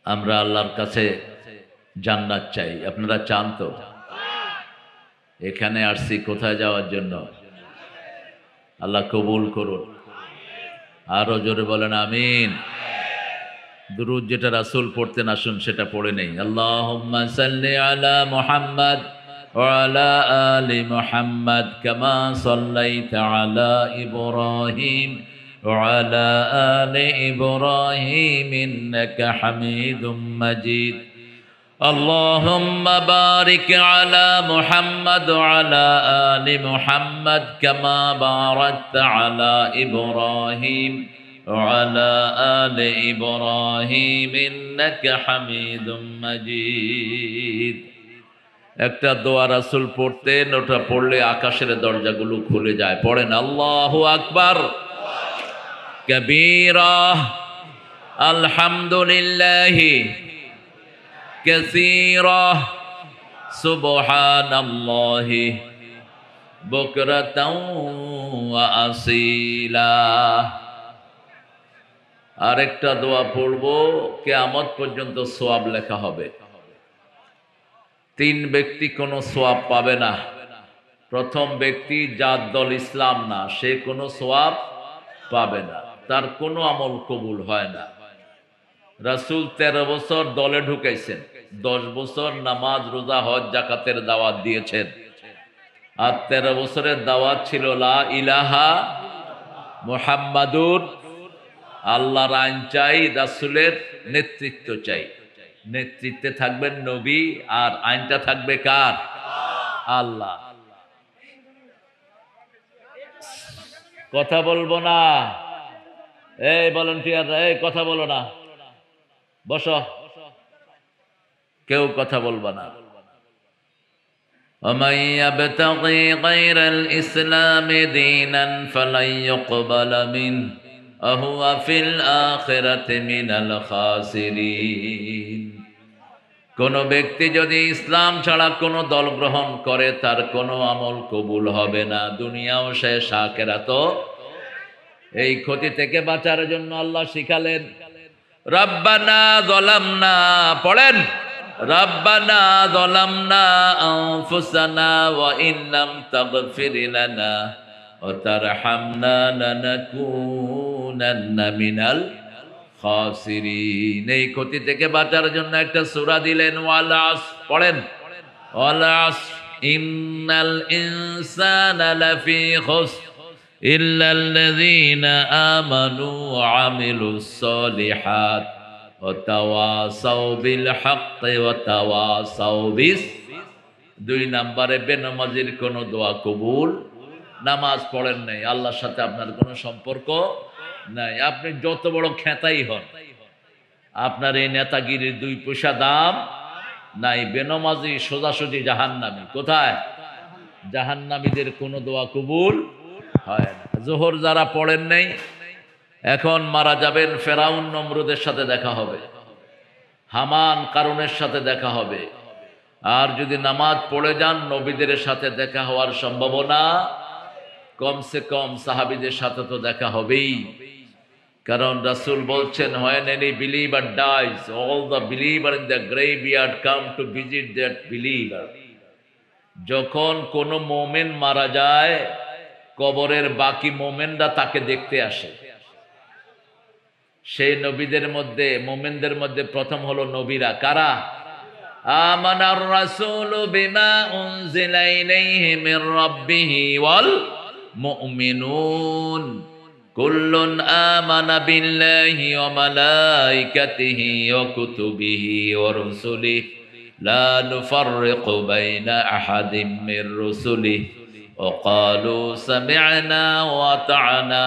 আমরা আল্লাহর কাছে জান্নাত চাই। আপনারা চান তো? এখানে আসছি কোথায় যাওয়ার জন্য? আল্লাহ কবুল করুন। আরো জোরে বলেন আমিন। দুরূদ যেটা রাসূল পড়তেন আসুন সেটা পড়ে নেই। আল্লাহুম্মা সাল্লি আলা মুহাম্মাদ ওয়া আলা আলি মুহাম্মাদ কামা সাল্লাইতা আলা ইব্রাহিম ওয়া আলা আলি ইব্রাহিম ইন্নাকা হামিদুম মাজিদ। اللهم بارك على محمد وعلى آل محمد كما باركت على إبراهيم وعلى آل إبراهيم إنك حميد مجيد। একটা দোয়া রাসূল পড়তেন, ওটা পড়লে আকাশের দরজাগুলো খুলে যায়। পড়েন আল্লাহু আকবার কবীরা আলহামদুলিল্লাহি কাসীরা সুবহানাল্লাহি বুকরাতাও ওয়া আসীলা। আরেকটা দোয়া পড়বো, কিয়ামত পর্যন্ত সওয়াব লেখা হবে। তিন ব্যক্তি কোনো সওয়াব পাবে না। প্রথম ব্যক্তি যার দল ইসলাম না, সে কোনো সওয়াব পাবে না, তার কোনো আমল কবুল হয় না। রাসূল 13 বছর দলে ঢুকাইছেন, 10 বছর নামাজ রোজা হজ জাকাতের দাওয়াত দিয়েছেন। আর 13 বছরের দাওয়াত ছিল লা ইলাহা মুহাম্মাদুর, আল্লাহর আইন চাই, রাসূলের নেতৃত্ব চাই। নেতৃত্বে থাকবেন নবী, আর আইনটা থাকবে কার? আল্লাহ। কথা বলবো না, এই ভলান্টিয়াররা, এই কথা বলো না, বসো, কেউ কথা বলবা না। ومن يبتغي غير الإسلام دينا فلن يقبل منه وهو في الآخرة من الخاسرين। কোন ব্যক্তি যদি ইসলাম ছাড়া কোন দল গ্রহণ করে, তার কোনো আমল কবুল হবে না, দুনিয়াও শেষ আখিরাতও। এই ক্ষতি থেকে বাঁচার জন্য আল্লাহ শিখালেন রব্বানা যালামনা, পড়েন রব্বানা যালামনা আনফুসানা ওয়া ইল্লাম তাগফির লানা ওয়া তারহামনা লানাকুনান্না মিনাল খাসিরিন। এই ক্ষতি থেকে বাঁচার জন্য একটা সূরা দিলেন, ওয়াল আসর, পড়েন ওয়াল আসর ইন্নাল ইনসানা লাফি খুসর ইল্লাল্লাযীনা আমানু ওয়া আমিলুস সলিহাত ওয়া তাওয়াসাউ বিল হাক্কি ওয়া তাওয়াসাউ বিস। 2 নম্বরে বেনামাজির কোনো দোয়া কবুল। নামাজ পড়েন নাই, আল্লাহর সাথে আপনার কোনো সম্পর্ক নাই, আপনি যত বড় খেতাই হন, আপনার এই নেতাগিরির 2 পয়সা দাম নাই। বেনামাজি সোজাসুজি জাহান্নামী। কোথায়? জাহান্নামীদের কোনো দোয়া কবুল হয় না। জোহর যারা পড়েন নাই, এখন মারা যাবেন, ফেরাউন নমরুদের সাথে দেখা হবে, হামান কারুনের সাথে দেখা হবে। আর যদি নামাজ পড়ে যান, নবীদের সাথে দেখা হওয়ার সম্ভাবনা কমসে কম সাহাবীদের সাথে তো দেখা হবেই। কারণ রাসূল বলছেন, when any believer dies, all the believer in the graveyard come to visit that believer. যখন কোনো মুমিন মারা যায়, কবরের বাকি মুমিনরা তাকে দেখতে আসে। সেই নবীদের মধ্যে, মুমিনদের মধ্যে প্রথম হলো নবীরা। কারা? আমানার রাসূলু বিমা উনজিলা ইলাইহি মির রাব্বিহি ওয়াল মুমিনুন কুল্লুন আমানা বিল্লাহি ওয়া মালাইকাতিহি ওয়া কুতুবিহি ওয়া রুসুলিহি লা নুফাররিকু বাইনা আহাদিম মির রুসুলিহি ওয়া ক্বালু সামি'না ওয়া আতা'না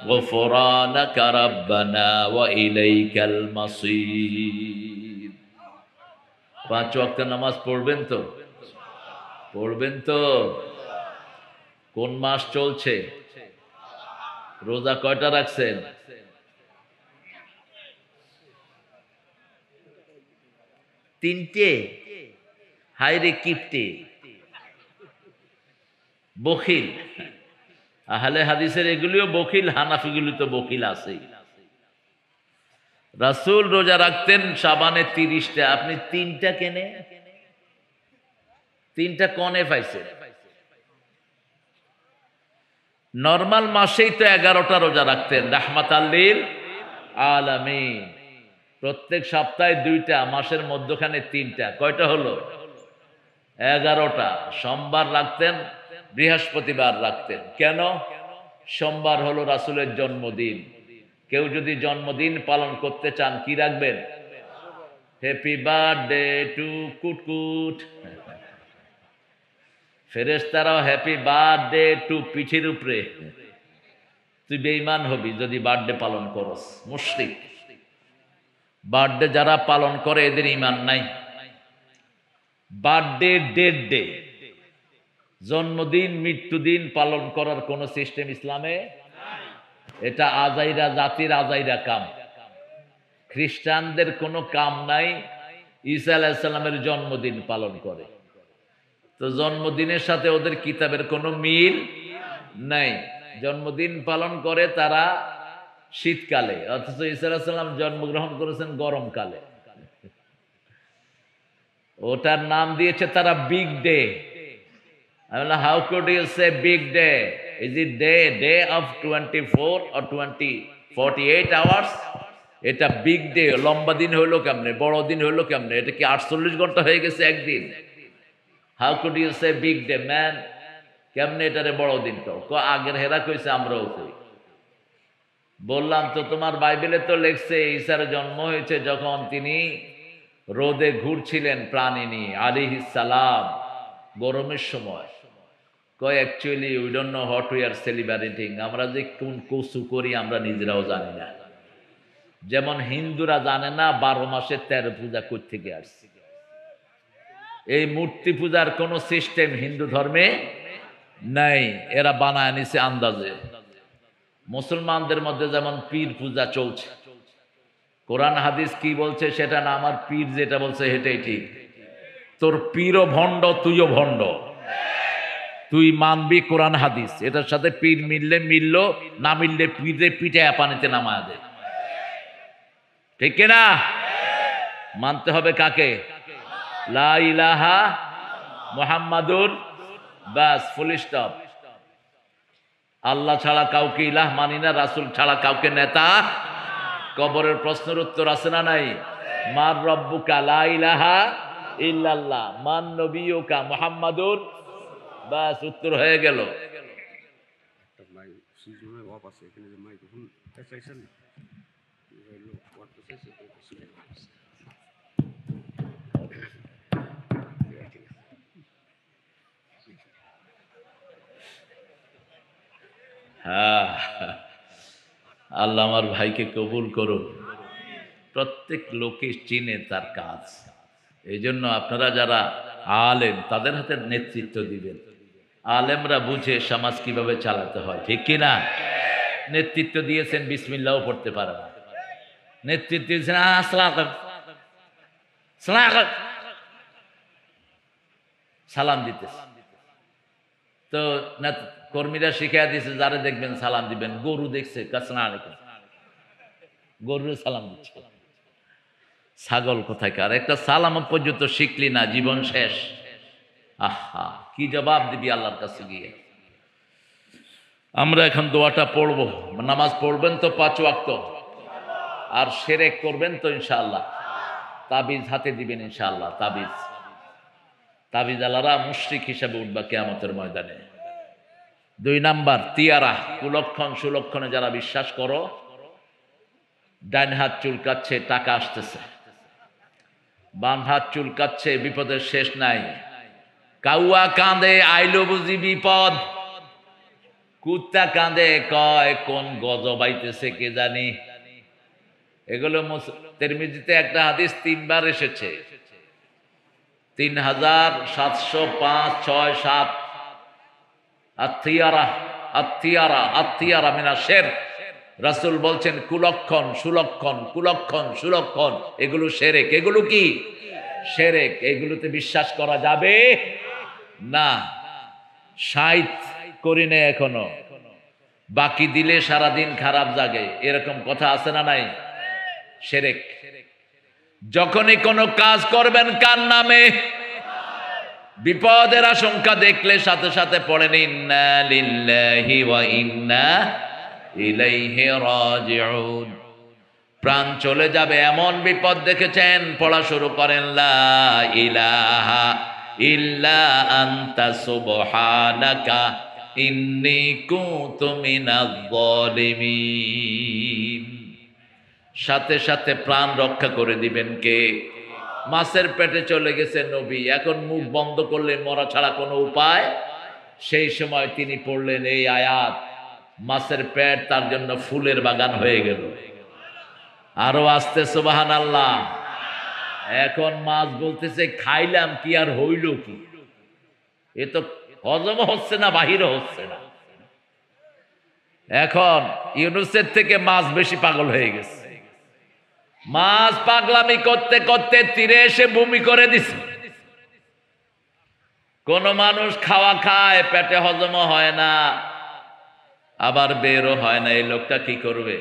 গুফরানাকা রাব্বানা ওয়া ইলাইকাল মাসির। 5 ওয়াক্ত নামাজ পড়বেন তো? পড়বেন তো? কোন মাস চলছে? রোজা কয়টা রাখছেন? 3টে। হায়রে কিপটে, বখিল। আহলে হাদিসের এগুলিও বখিল, হানাফিগুলি তো বখিল আছেই। রাসূল রোজা রাখতেন শাবানে 30টা, আপনি 3টা কেনে 3টা কনে পাইছেন? নরমাল মাসেই তো 11টা রোজা রাখতেন রাহমাতাল লিল আলামিন। প্রত্যেক সপ্তাহে 2টা, মাসের মধ্যখানে 3টা, কয়টা হলো? 11টা। সোমবার রাখতেন, বৃহস্পতিবার রাখতেন। কেন? সোমবার হলো রাসূলের জন্মদিন। কেউ যদি জন্মদিন পালন করতে চান কি রাখবেন? Happy birthday to Kutkut. ফেরেশতারাও হ্যাপি বার্থডে টু পিঠের উপরে। তুই বেঈমান হবি যদি বার্থডে পালন করস, মুশরিক। বার্থডে যারা পালন করে এদের ঈমান নাই। বার্থডে ডেট ডে, জন্মদিন মৃত্যুদিন পালন করার কোন সিস্টেম ইসলামে? এটা আজাইরা জাতির আজাইরা কাম। খ্রিস্টানদের কোনো কাম নাই ঈসা আলাইহিস সালামের জন্মদিন পালন করে। তো জন্মদিনের সাথে ওদের কিতাবের কোনো মিল নাই। জন্মদিন পালন করে তারা শীতকালে, অথচ ঈসা আলাইহিস সালাম জন্মগ্রহণ করেছেন গরমকালে। ওটার নাম দিয়েছে তারা বিগ ডে। আমি বললাম, how could you say big day? Is it day of 24 or 48 hours? এটা বিগ ডে, লম্বা দিন হইলো কেমনে, বড় দিন হইলো কেমনে? এটা কি 48 ঘন্টা হয়ে গেছে একদিন? How could you say big day man? কেমনে এটারে বড় দিন কও? আগের হেরা কইছে, আমরাও কই। বললাম তো তোমার বাইবেলে তো লেখছে ঈসার জন্ম হয়েছে যখন তিনি রোদে ঘুরছিলেন প্রাণী নিয়ে আলাইহিস সালাম, গরমের সময়। কয় actually we don't know what we are celebrating. আমরা যে কোন কসু করি আমরা নিজেরাও জানি না। যেমন হিন্দুরা জানে না 12 মাসে 13 পূজা কই থেকে আসছে। এই মূর্তি পূজার কোন সিস্টেম হিন্দু ধর্মে নাই, এরা বানায় নিছে আন্দাজে। মুসলমানদের মধ্যে যেমন পীর পূজা চলছে, কোরআন হাদিস কি বলছে সেটা না, আমার পীর যেটা বলছে সেটাই ঠিক। তোর পীরও ভণ্ড, তুইও ভণ্ড। তুই মানবি কোরআন হাদিস, এটার সাথে পীর মিললে মিলল, না মিললে পীরে পিঠে পানিতে নামায় দে। ঠিক কিনা? মানতে হবে কাকে? লা ইলাহা মুহাম্মাদুর, বাস, ফুল স্টপ। আল্লাহ ছাড়া কাউকে ইলাহ মানি না, রাসূল ছাড়া কাউকে নেতা। কবরের প্রশ্নের উত্তর আছে না নাই? মার রব্বুকা, লা ইলাহা ইল্লাল্লাহ। মান নবিয়ুকা, মুহাম্মাদুর, বাস, উত্তর হয়ে গেল। হ্যাঁ, আল্লাহ আমার ভাইকে কবুল করুন। প্রত্যেক লোকে চিনে তার কাজ। এই জন্য আপনারা যারা আলেম তাদের হাতে নেতৃত্ব দিবেন। আলেমরা বুঝে সমাজ কিভাবে চালাতে হয়, ঠিক কিনা? নেতৃত্ব দিয়েছেন, বিসমিল্লাহও পড়তে পারে না। নেতৃত্ব দিয়েছেন সালাম দিতেছে। তো কর্মীরা শিখাই দিয়েছে যারা দেখবেন সালাম দিবেন। গরু দেখছে আসসালামু আলাইকুম, গরুর সালাম দিচ্ছে। ছাগল কোথাকার, একটা সালাম পর্যন্ত শিখলি না, জীবন শেষ। আহা, কি জবাব দিবি আল্লাহর কাছে গিয়ে? আমরা এখন দোয়াটা পড়বো। নামাজ পড়বেন তো 5 ওয়াক্ত, আর শিরক করবেন তো ইনশাআল্লাহ। তাবিজ হাতে দিবেন ইনশাআল্লাহ। তাবিজ আলারা মুশরিক হিসাবে উঠবা কিয়ামতের ময়দানে। 2 নাম্বার, তিয়ারা, কুলক্ষণ সুলক্ষণে যারা বিশ্বাস করো। ডান হাত চুলকাচ্ছে, টাকা আসতেছে। বাম হাত চুলকাচ্ছে, বিপদের শেষ নাই। কাউয়া কাঁদে, আইলো বুঝি বিপদ। কুত্তা কাঁদে, কয় কোন গজব আইতেছে কে জানি। এগুলো তিরমিজিতে একটা হাদিস 3 বার এসেছে, 3705, 6, 7। আত্তিয়ারা মিনা শিরক। রাসূল বলছেন কুলক্ষণ সুলক্ষণ, কুলক্ষণ সুলক্ষণ, এগুলো শিরক। এগুলো কি? শিরক। এগুলোতে বিশ্বাস করা যাবে না। 60 করি না এখনো, বাকি দিলে সারাদিন খারাপ জাগে, এরকম কথা আছে না নাই? শিরক। যখনই কোনো কাজ করবেন কার নামে, বিপদের আশঙ্কা দেখলে সাথে সাথে পড়েন ইন্না লিল্লাহি ওয়া ইন্না ইলাইহি রাজিউন। প্রাণ চলে যাবে এমন বিপদ দেখেছেন, পড়া শুরু করেন লা ইলাহা ইল্লা আনতা সুবহানাকা ইন্নী কুনতু মিনাজ জালিমিন। সাথে সাথে প্রাণ রক্ষা করে দিবেন কে? মাছের পেটে চলে গেছে নবী, এখন মুখ বন্ধ করলে মরা ছাড়া কোনো উপায়। সেই সময় তিনি পড়লেন এই আয়াত, মাছের পেট তার জন্য ফুলের বাগান হয়ে গেল। আরো আসতে সুবহানাল্লাহ। এখন মাছ বলতেছে খাইলাম কি আর হইল কি, এ তো হজম হচ্ছে না, বাহিরও হচ্ছে না। এখন ইউনুসের থেকে মাছ বেশি পাগল হয়ে গেছে। মাছ পাগলামি করতে করতে তীরে এসে বমি করে দিছে। কোন মানুষ খাওয়া খায়, পেটে হজম হয় না, আবার বেরও হয় না, এই লোকটা কি করবে?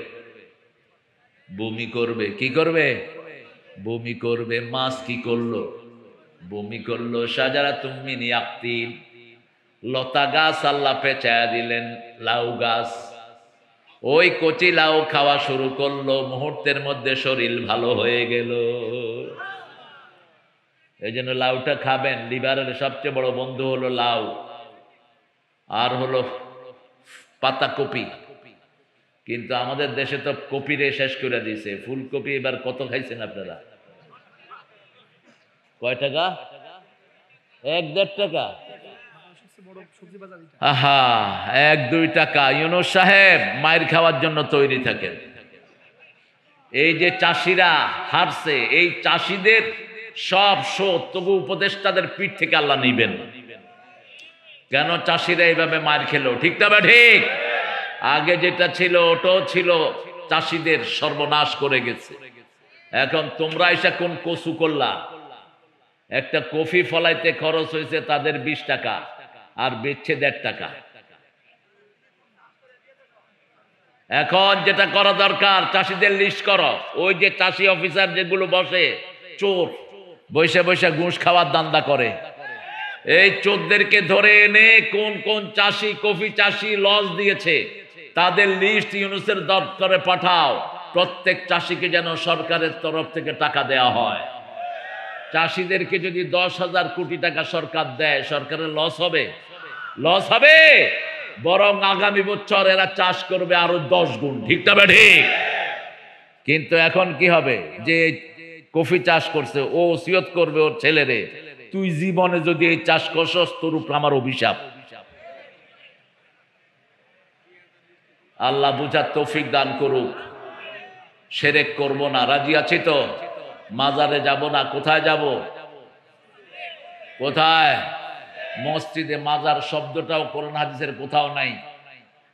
বমি করবে। কি করবে? বমি করবে। মাছ কি করলো? বমি করলো। শাজারাতুম মিন ইয়াকতিন, লতা গাছ আল্লাহ পেঁচায়া দিলেন, লাউ গাছ। ওই কচি লাউ খাওয়া শুরু করলো, মুহূর্তের মধ্যে শরীর ভালো হয়ে গেল। এই জন্য লাউটা খাবেন। লিভারের সবচেয়ে বড় বন্ধু হলো লাউ, আর হলো পাতাকপি। কিন্তু আমাদের দেশে তো কপিরে শেষ করে দিয়েছে। ফুলকপি এবার কত খাইছেন আপনারা? কয় টাকা? 1-1.5 টাকা। আহা, 1-2 টাকা। ইউনুস সাহেব মায়ের খাওয়ার জন্য তৈরি থাকেন। এই যে চাষিরা হারছে, এই চাষিদের সব শোধ তবু উপদেষ্টাদের পিঠ থেকে আল্লাহ নিবেন। কেন চাষিরা এইভাবে মার খেলো? ঠিক না বা ঠিক? আগে যেটা ছিল ওটাও ছিল চাষিদের সর্বনাশ করে গেছে। এখন তোমরা এসে কোন কসু করলা? একটা কফি ফলাইতে খরচ হয়েছে তাদের 20 টাকা, আর বেচছে 1.5 টাকা। এখন যেটা করা দরকার, চাষিদের লিস্ট করো। ওই যে চাষি অফিসার যেগুলো বসে, চোর বৈশা বৈশা ঘুষ খাওয়ার দান্দা করে, এই চোরদেরকে ধরে এনে কোন কোন চাষি কফি চাষি লস দিয়েছে তাদের লিস্ট ইউনুসের দপ্তরে পাঠাও। প্রত্যেক চাষিকে যেন সরকারের তরফ থেকে টাকা দেয়া হয়। চাষিদেরকে যদি 10,000 কোটি টাকা সরকার দেয়, সরকারের লস হবে? লস হবে? বরং আগামী বছর এরা চাষ করবে আরো 10 গুণ। ঠিক না ঠিক? কিন্তু এখন কি হবে? যে কফি চাষ করছে ও ওসিয়ত করবে ওর ছেলেরে, তুই জীবনে যদি এই চাষ করছস তোর উপর আমার অভিশাপ। আল্লাহ বুঝার তৌফিক দান করুক। শিরক করব না, রাজি আছি তো? মাজারে যাব না, কোথায় যাব? কোথায়? মসজিদে। মাজার শব্দটাও কোরআন হাদিসের কোথাও নাই।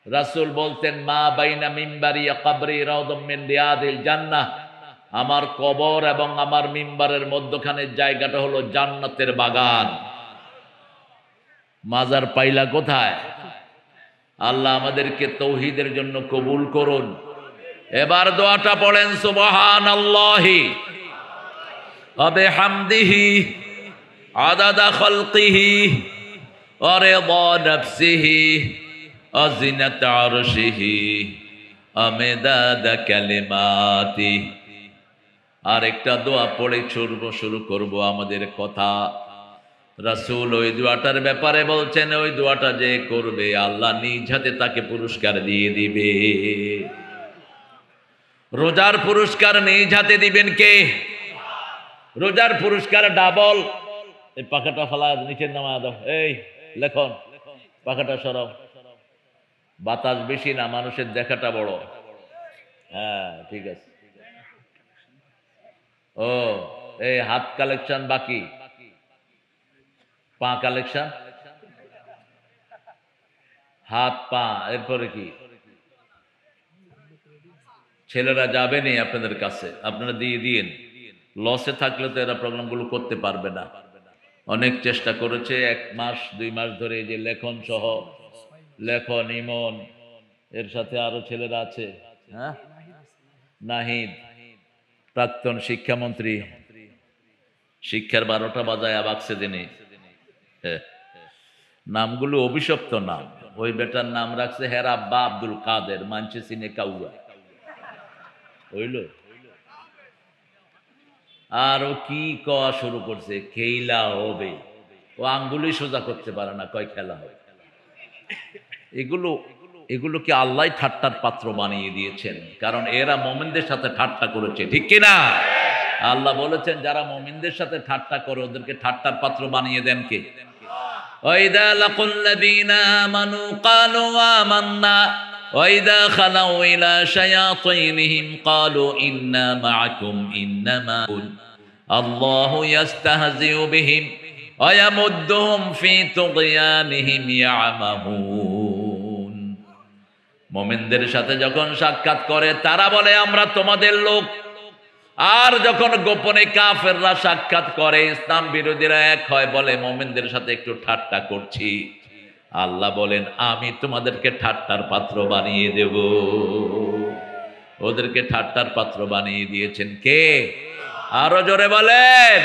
রাসূল বলতেন মা বাইনা মিম্বারি ওয়া কবরি রাউদাম মিন রিয়াদিল জান্নাহ, আমার কবর এবং আমার মিম্বারের মধ্যখানের জায়গাটা হলো জান্নাতের বাগান। মাজার পাইলা কোথায়? আল্লাহ আমাদেরকে তৌহিদের জন্য কবুল করুন। এবার দোয়াটা পড়েন সুবহানাল্লাহি ওয়া বিহামদিহি আদাদা খালকিহি ওয়া রিদা নাফসিহি ওয়া জিনাতা আরশিহি ওয়া মিদাদা কালিমাতি। আরেকটা দোয়া পড়ে শুরু করব আমাদের কথা। রাসূল ওই দোয়াটার ব্যাপারে বলছেন, ওই দোয়াটা যে করবে আল্লাহ নিজ হাতে তাকে পুরস্কার দিয়ে দিবে। রোজার পুরস্কার নিজ হাতে দিবেন কে? রোজার পুরস্কার ডাবল। এই পাখাটা ফেলা নিচের নামা দাও। এই লেখন পাখাটা সরাও। বাতাস বেশি না, মানুষের দেখাটা বড়। হ্যাঁ ঠিক আছে। ও এই হাত কালেকশন বাকি, পা কালেকশন, হাত পা, এরপরে কি? ছেলেরা যাবেনি আপনাদের কাছে, আপনারা দিয়ে দিন। লসে থাকলে তো এরা প্রোগ্রামগুলো করতে পারবে না। অনেক চেষ্টা করেছে, 1 মাস 2 মাস ধরে, যে লেখন সহ, লেখন ইমন, এর সাথে আরো ছেলেরা আছে, হ্যাঁ নাহিদ, প্রাক্তন শিক্ষামন্ত্রী শিক্ষার 12টা বাজায় বাক্সে দিনে নামগুলো অভিশপ্ত নাম। ওই বেটার নাম রাখছে হের আব্বা আব্দুল কাদের, মানছে সিনে কাউয়া হইল। আর ও কি কওয়া শুরু করছে, খেলা হবে। ও আঙ্গুলি সোজা করতে পারে না, কয় খেলা হবে। এগুলো এগুলো কি আল্লাহ ঠাট্টার পাত্র বানিয়ে দিয়েছেন? কারণ এরা মুমিনদের সাথে ঠাট্টা করেছে, ঠিক কিনা? আল্লাহ বলেছেন যারা মুমিনদের সাথে ঠাট্টা করে ওদেরকে ঠাট্টার পাত্র বানিয়ে দেন কে? ওয়াইদা লাকুল্লাযীনা আমানু ক্বালু আমান্না ওয়াইদা খালাউ ইলা শায়াতিনহিম ক্বালু ইন্না মাআকুম ইন্নামা আল্লাহু ইস্তাহজিউ বিহিম ওয়া ইয়ামুদ্দুহুম ফি তুগয়ানিহিম ইয়ামাহুন। মুমিনদের সাথে যখন সাক্ষাৎ করে তারা বলে আমরা তোমাদের লোক, আর যখন গোপনে কাফেররা সাক্ষাৎ করে ইসলাম বিরোধীরা এক হয়, বলে মুমিনদের সাথে একটু ঠাট্টা করছি। আল্লাহ বলেন আমি তোমাদেরকে ঠাট্টার পাত্র বানিয়ে দেব। ওদেরকে ঠাট্টার পাত্র বানিয়ে দিয়েছেন কে? আরো জোরে বলেন।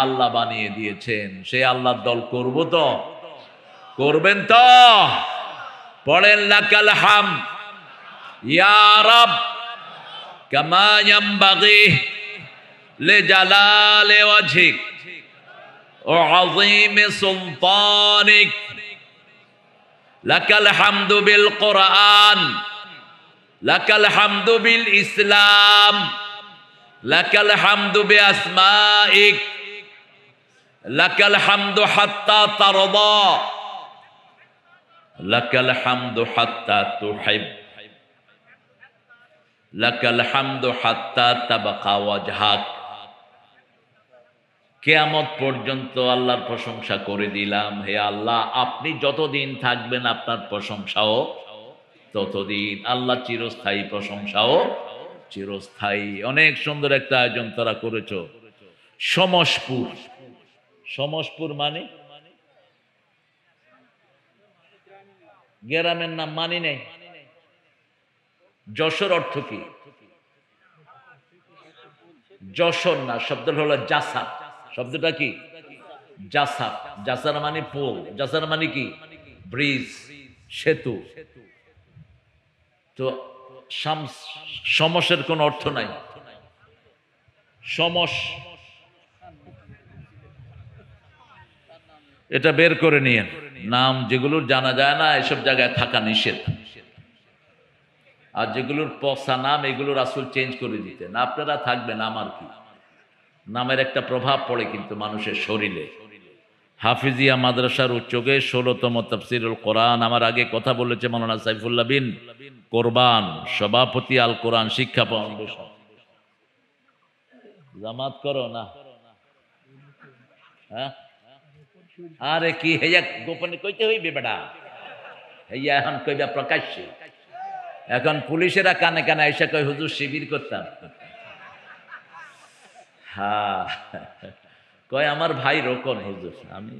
আল্লাহ বানিয়ে দিয়েছেন। সে আল্লাহর দল করব তো? করবেন তো? পড়েন লাকাল হামদ ইয়া রাব কামা ইয়ানবাগি লিজালালি ওয়াজহিক ওয়া আযীমি সুলতানিক। লাকাল হামদু বিল কুরআন, লাকাল হামদু বিল ইসলাম, লাকাল হামদু বিআসমাইক, লাকাল হামদু হাত্তা তারদা, লাকাল হামদু হাত্তা তুহিব, লাকাল হামদু হাত্তা তাবকা ওয়াজহাক। কিয়ামত পর্যন্ত আল্লাহর প্রশংসা করে দিলাম। হে আল্লাহ, আপনি যতদিন থাকবেন আপনার প্রশংসাও ততদিন। আল্লাহ চিরস্থায়ী, প্রশংসাও চিরস্থায়ী। অনেক সুন্দর একটা আয়োজন তারা করেছো। সমসপুর, সমসপুর মানে গ্রামের নাম মানি নেই। যশোর অর্থ কি? যশোর না, শব্দটা হলো জাসার। শব্দটা কি? জাসার। জাসার মানে পোল, জাসার মানে কি? ব্রিজ, সেতু। তো সমসের কোন অর্থ নাই। সমস এটা বের করে নিয়েন। নাম যেগুলোর জানা যায় না এসব জায়গায় থাকা নিষেধ। আর যেগুলোর পচা নাম এগুলো রাসূল চেঞ্জ করে দিতেন। আপনারা থাকবেন, আমার কি? নামের একটা প্রভাব পড়ে কিন্তু মানুষের শরীরে। হাফিজিয়া মাদ্রাসার উচ্চকে 16তম তাফসিরুল কোরআন আমার আগে কথা বলেছে মাওলানা সাইফুল্লাহ বিন কোরবান, সভাপতি আল কোরআন শিক্ষা ফাউন্ডেশন। জামাত করো না? হ্যাঁ, আরে কি হেয়া গোপনে কইতে হইবে বেটা? হেয়া এখন কইবা প্রকাশ্যে। এখন পুলিশেরা কানে কানে এসে কয় হুজুর শিবির করতাম। হ্যাঁ, কয় আমার ভাই রোকন হুজুর। আমি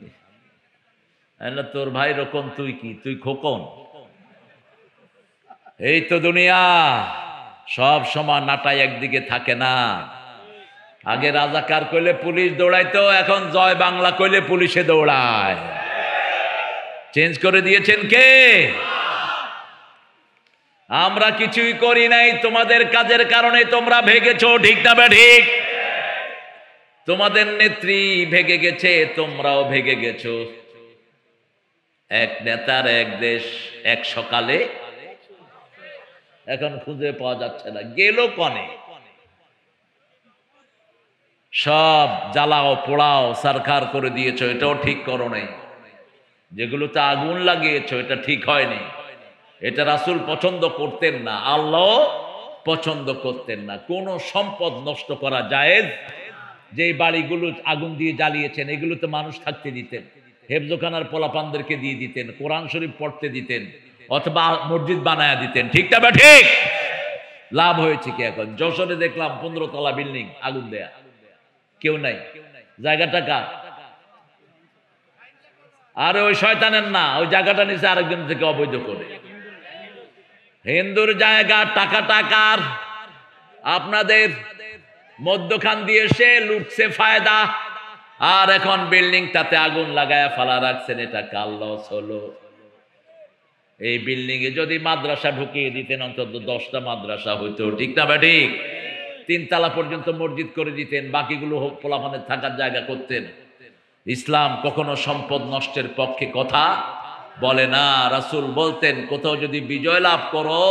তোর ভাই রোকন, তুই কি? তুই খোকন? এই তো দুনিয়া, সব সময় নাটাই একদিকে থাকে না। আগে রাজাকার কইলে পুলিশ দৌড়াইতো, এখন জয় বাংলা কইলে পুলিশে দৌড়ায়। চেঞ্জ করে দিয়েছেন কে? আমরা কিছুই করি নাই, তোমাদের কাজের কারণে তোমরা ভেগেছো, ঠিক না ঠিক? তোমাদের নেত্রী ভেগে গেছে, তোমরাও ভেগে গেছো। এক নেতার এক দেশ এক সকালে, এখন খুঁজে পাওয়া যাচ্ছে না, গেল কনে। সব জ্বালাও পোড়াও সরকার করে দিয়েছো, এটাও ঠিক করো নাই। যেগুলোতে আগুন লাগিয়েছো এটা ঠিক হয়নি। এটা রাসূল পছন্দ করতেন না, আল্লাহ পছন্দ করতেন না। কোন সম্পদ নষ্ট করা জায়েজ? যে বাড়িগুলো আগুন দিয়ে জ্বালিয়েছেন এগুলোতে মানুষ থাকতে দিতেন, হেফজখানার পোলাপানদেরকে দিয়ে দিতেন, কোরআন শরীফ পড়তে দিতেন, অথবা মসজিদ বানায়া দিতেন, ঠিক না ঠিক? লাভ হয়েছে কি? এখন যশোরে দেখলাম 15 তলা বিল্ডিং আগুন দেয়া, কেউ নাই। জায়গাটা কার? আরে ওই শয়তানের না, ওই জায়গাটা নিচে আরেকজন থেকে অবৈধ করে। হিন্দুর জায়গা, টাকাটা কার? আপনাদের। মধ্যখান দিয়ে সে লুটছে ফায়দা, আর এখন বিল্ডিংটাতে আগুন লাগায় ফালা রাখছেন। এটা কার লস হলো? এই বিল্ডিং এ যদি মাদ্রাসা ঢুকিয়ে দিতেন, অন্তত 10টা মাদ্রাসা হইতো, ঠিক না বা ঠিক? 3 তলা পর্যন্ত মসজিদ করে দিতেন, বাকিগুলো পোলাপানের থাকার জায়গা করতেন। ইসলাম কখনো সম্পদ নষ্টের পক্ষে কথা বলে না। রাসূল বলতেন, কোথাও যদি বিজয় লাভ করো,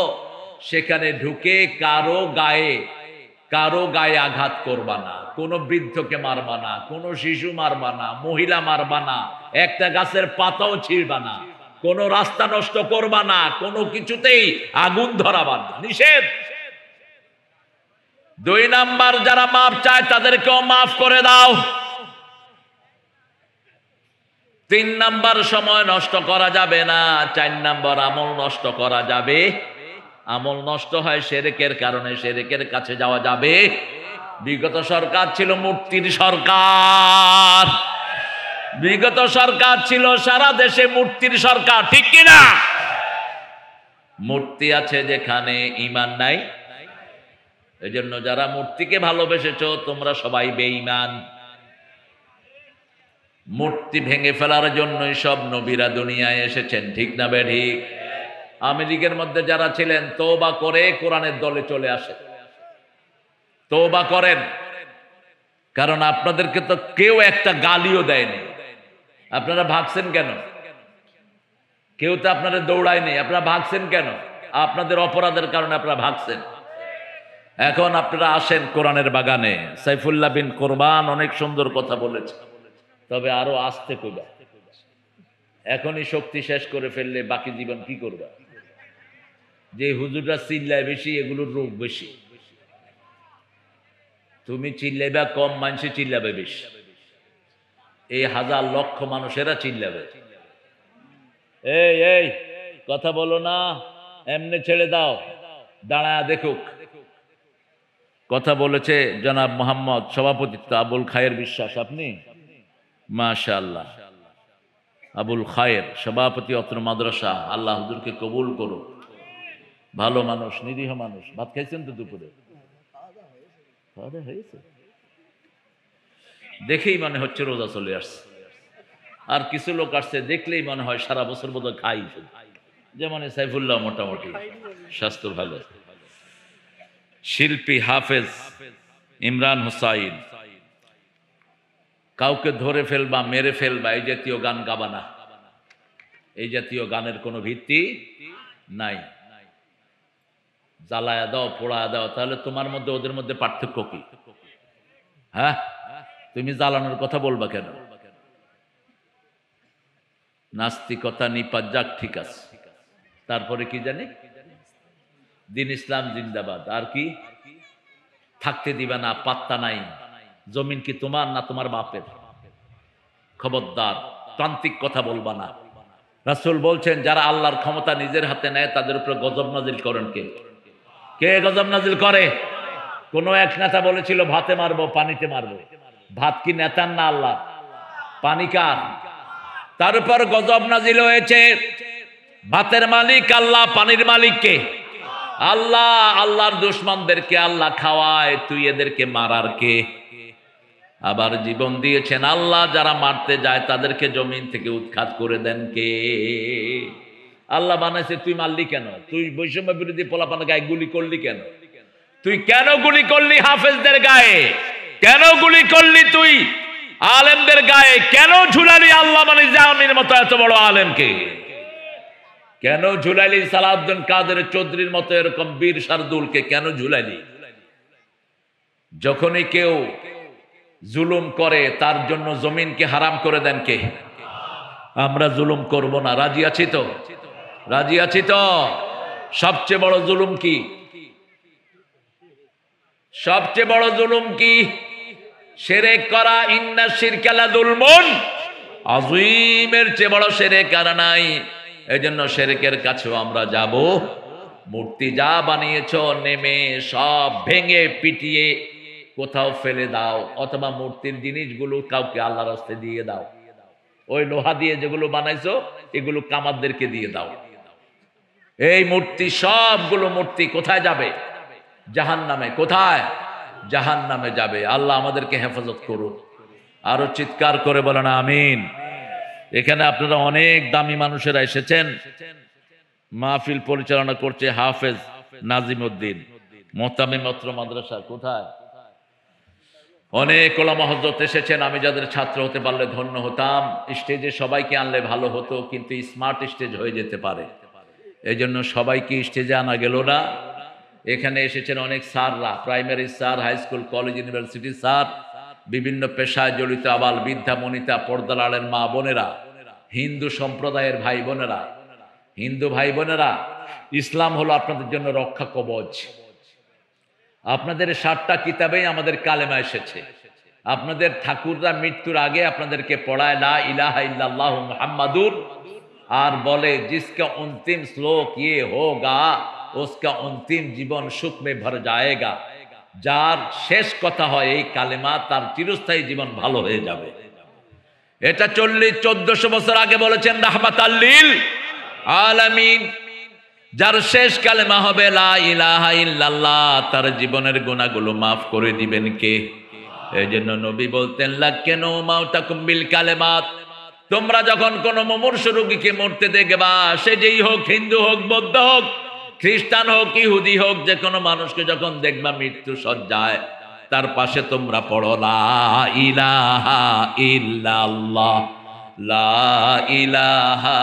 সেখানে ঢুকে কারো গায়ে আঘাত করবা না, কোনো বৃদ্ধকে মারবা না, কোনো শিশু মারবা না, মহিলা মারবা না, একটা গাছের পাতাও ছিঁড়বা না, কোনো রাস্তা নষ্ট করবা না, কোনো কিছুতেই আগুন ধরাবা না, নিষেধ। 2 নাম্বার, যারা মাফ চায় তাদেরকেও মাফ করে দাও। 3 নাম্বার, সময় নষ্ট করা যাবে না। 4 নাম্বার, আমল নষ্ট করা যাবে। আমল নষ্ট হয় শিরকের কারণে, শিরকের কাছে যাওয়া যাবে। বিগত সরকার ছিল মূর্তির সরকার, বিগত সরকার ছিল সারা দেশে মূর্তির সরকার, ঠিক কিনা? মূর্তি আছে যেখানে, ঈমান নাই। এজন্য যারা মূর্তিকে ভালোবেসেছো তোমরা সবাই বেঈমান। মূর্তি ভেঙে ফেলার জন্যই সব নবীরা দুনিয়ায় এসেছেন, ঠিক না বে ঠিক? আমেরিকার মধ্যে যারা ছিলেন, তওবা করে কোরআনের দলে চলে আসে। তওবা করেন, কারণ আপনাদেরকে তো কেউ একটা গালিও দেয়নি। আপনারা ভাগছেন কেন? কেউ তো আপনারা দৌড়ায়নি, আপনারা ভাগছেন কেন? আপনাদের অপরাধের কারণে আপনারা ভাগছেন। এখন আপনারা আসেন কোরআনের বাগানে। সাইফুল্লাহ বিন কোরবান অনেক সুন্দর কথা বলেছে, তবে আরো আস্তে কইবা। এখনই শক্তি শেষ করে ফেললে বাকি জীবন কি করবা? যে হুজুররা চিল্লায় বেশি, এগুলোর রোগ বেশি। তুমি চিল্লাইবা কম, মানুষে চিল্লাবে বেশি। এই হাজার লক্ষ মানুষেরা চিল্লাবে। এই এই কথা বলো না, এমনি ছেড়ে দাও, দাঁড়ায় দেখুক। কথা বলেছে জনাব মোহাম্মদ, সভাপতিত্ব আবুল খায়ের বিশ্বাস। আপনি মাশাআল্লাহ, আবুল খায়ের সভাপতি অত্র মাদ্রাসা। আল্লাহ হুজুরকে কবুল করো। ভালো মানুষ, নিরীহ মানুষ। ভাত খাইছেন তো দুপুরে? হয়েছে, দেখেই মনে হচ্ছে রোজা চলে আসছে। আর কিছু লোক আসছে, দেখলেই মনে হয় সারা বছর বোধহয় খাই শুধু। যেমন সাইফুল্লাহ মোটামুটি স্বাস্থ্য ভালো। শিল্পী হাফেজ ইমরান হুসাইন, কাউকে ধরে ফেলবা, মেরে ফেলবা, এই জাতীয় গান গাবা না। এই জাতীয় গানের কোনো ভিত্তি নাই। জ্বালায়া দাও, পোড়ায়া দাও, তাহলে তোমার মধ্যে ওদের মধ্যে পার্থক্য কি? হ্যাঁ, তুমি জ্বালানোর কথা বলবা কেন? নাস্তিকতা নিপাত যাক, ঠিক আছে। তারপরে কি জানি, দিন ইসলাম জিন্দাবাদ। আর কি? থাকতে দিবা না, পাত্তা নাই। জমিন কি তোমার না তোমার বাপের? খবরদার, তান্ত্রিক কথা বলবা না। রাসূল বলছেন, যারা আল্লাহর ক্ষমতা নিজের হাতে নেয় তাদের উপরে গজব নাজিল করেন কে? কে গজব নাজিল করে? কোন এক নেতা বলেছিল ভাতে মারবো, পানিতে মারবো। ভাত কি নেতার না আল্লাহ? পানি কার? তার উপর গজব নাজিল হয়েছে। ভাতের মালিক আল্লাহ, পানির মালিক কে? আল্লাহ। আল্লাহর দুশমনদেরকে আল্লাহ খাওয়ায়, তুই এদেরকে মারার কে? আবার জীবন দিয়েছেন আল্লাহ, যারা মারতে যায় তাদেরকে জমিন থেকে উৎখাত করে দেন কে? আল্লাহ বানাইছে, তুই মারলি কেন? তুই বৈষম্য বিরোধী পোলাপানের গায়ে গুলি করলি কেন? তুই কেন গুলি করলি হাফেজদের গায়ে? কেন গুলি করলি তুই আলেমদের গায়ে? কেন ঝুলালি আল্লাহ মানে জামিনের মতো এত বড় আলেমকে? কেন ঝুলাইলি সালাউদ্দিন কাদের চৌধুরীর মতো এরকম বীর শার্দুলকে? কেন ঝুলাইলি? যখনই কেউ জুলুম করে তার জন্য জমিনকে হারাম করে দেন কে? আমরা জুলুম করব না, রাজি আছি তো? রাজি আছি তো? সবচেয়ে বড় জুলুম কি? সবচেয়ে বড় জুলুম কি? শিরক করা। ইন্না শিরকা লাযুলমুন আযীমের চেয়ে বড় শিরক আর নাই। এজন্য শিরকের কাছেও আমরা যাব। মূর্তি যা বানিয়েছো নেমে সব ভেঙে পিটিয়ে কোথাও ফেলে দাও, অথবা মূর্তির জিনিসগুলো কাউকে আল্লাহর রাস্তায় দিয়ে দাও। ওই লোহা দিয়ে যেগুলো বানাইছো এগুলো কামারদেরকে দিয়ে দাও। এই মূর্তি, সবগুলো মূর্তি কোথায় যাবে? জাহান্নামে। কোথায়? জাহান্নামে যাবে। আল্লাহ আমাদেরকে হেফাজত করুন। আরো চিৎকার করে বলেন আমিন। এখানে আপনারা অনেক দামি মানুষেরা এসেছেন। মাহফিল পরিচালনা করছে হাফেজ নাজিমউদ্দিন, মোহতামিম অত্র মাদ্রাসা। কোথায়? অনেক ওলামা হযরত এসেছেন। আমি যাদের ছাত্র হতে পারলে ধন্য হতাম। স্টেজে সবাইকে আনলে ভালো হতো, কিন্তু স্মার্ট স্টেজ হয়ে যেতে পারে, এই জন্য সবাইকে স্টেজে আনা গেল না। এখানে এসেছেন অনেক স্যাররা, primary sir, high school, college, university sir, বিভিন্ন পেশায় জড়িত আবাল বৃদ্ধা বনিতা, পর্দার আড়ের মা বোনেরা, হিন্দু সম্প্রদায়ের ভাই বোনেরা। হিন্দু ভাই বোনেরা, ইসলাম হলো আপনাদের জন্য রক্ষা কবচ। আপনাদের 7টা কিতাবেই আমাদের কালেমা এসেছে। আপনাদের ঠাকুররা মৃত্যুর আগে আপনাদেরকে পড়ায় লা ইলাহা ইল্লাল্লাহু মুহাম্মাদুর, আর বলে जिसका अंतिम श्लोक ये होगा उसका अंतिम জীবন সুখ में भर जाएगा। যার শেষ কথা হয় এই কালেমা, তার চিরস্থায়ী জীবন ভালো হয়ে যাবে। এটা 1400 বছর আগে বলেছেন রাহমাতাল লিল আলামিন। যার শেষ কালেমা হবে লা ইলাহা ইল্লাল্লাহ, তার জীবনের গুনাহগুলো maaf করে দিবেন কে? এই জন্য নবী বলতেন লাক্কিনু মাউতাকুম বিল কালেমাত। তোমরা যখন কোন মুমূর্ষু রোগীকে মরতে দেখবা, সে যেই হোক, হিন্দু হোক, বৌদ্ধ হোক, খ্রিস্টান হোক, ইহুদি হোক, যে কোনো মানুষকে যখন দেখবা মৃত্যু সজ্জায়, তার পাশে তোমরা পড়ো লা ইলাহা ইল্লাল্লাহ, লা ইলাহা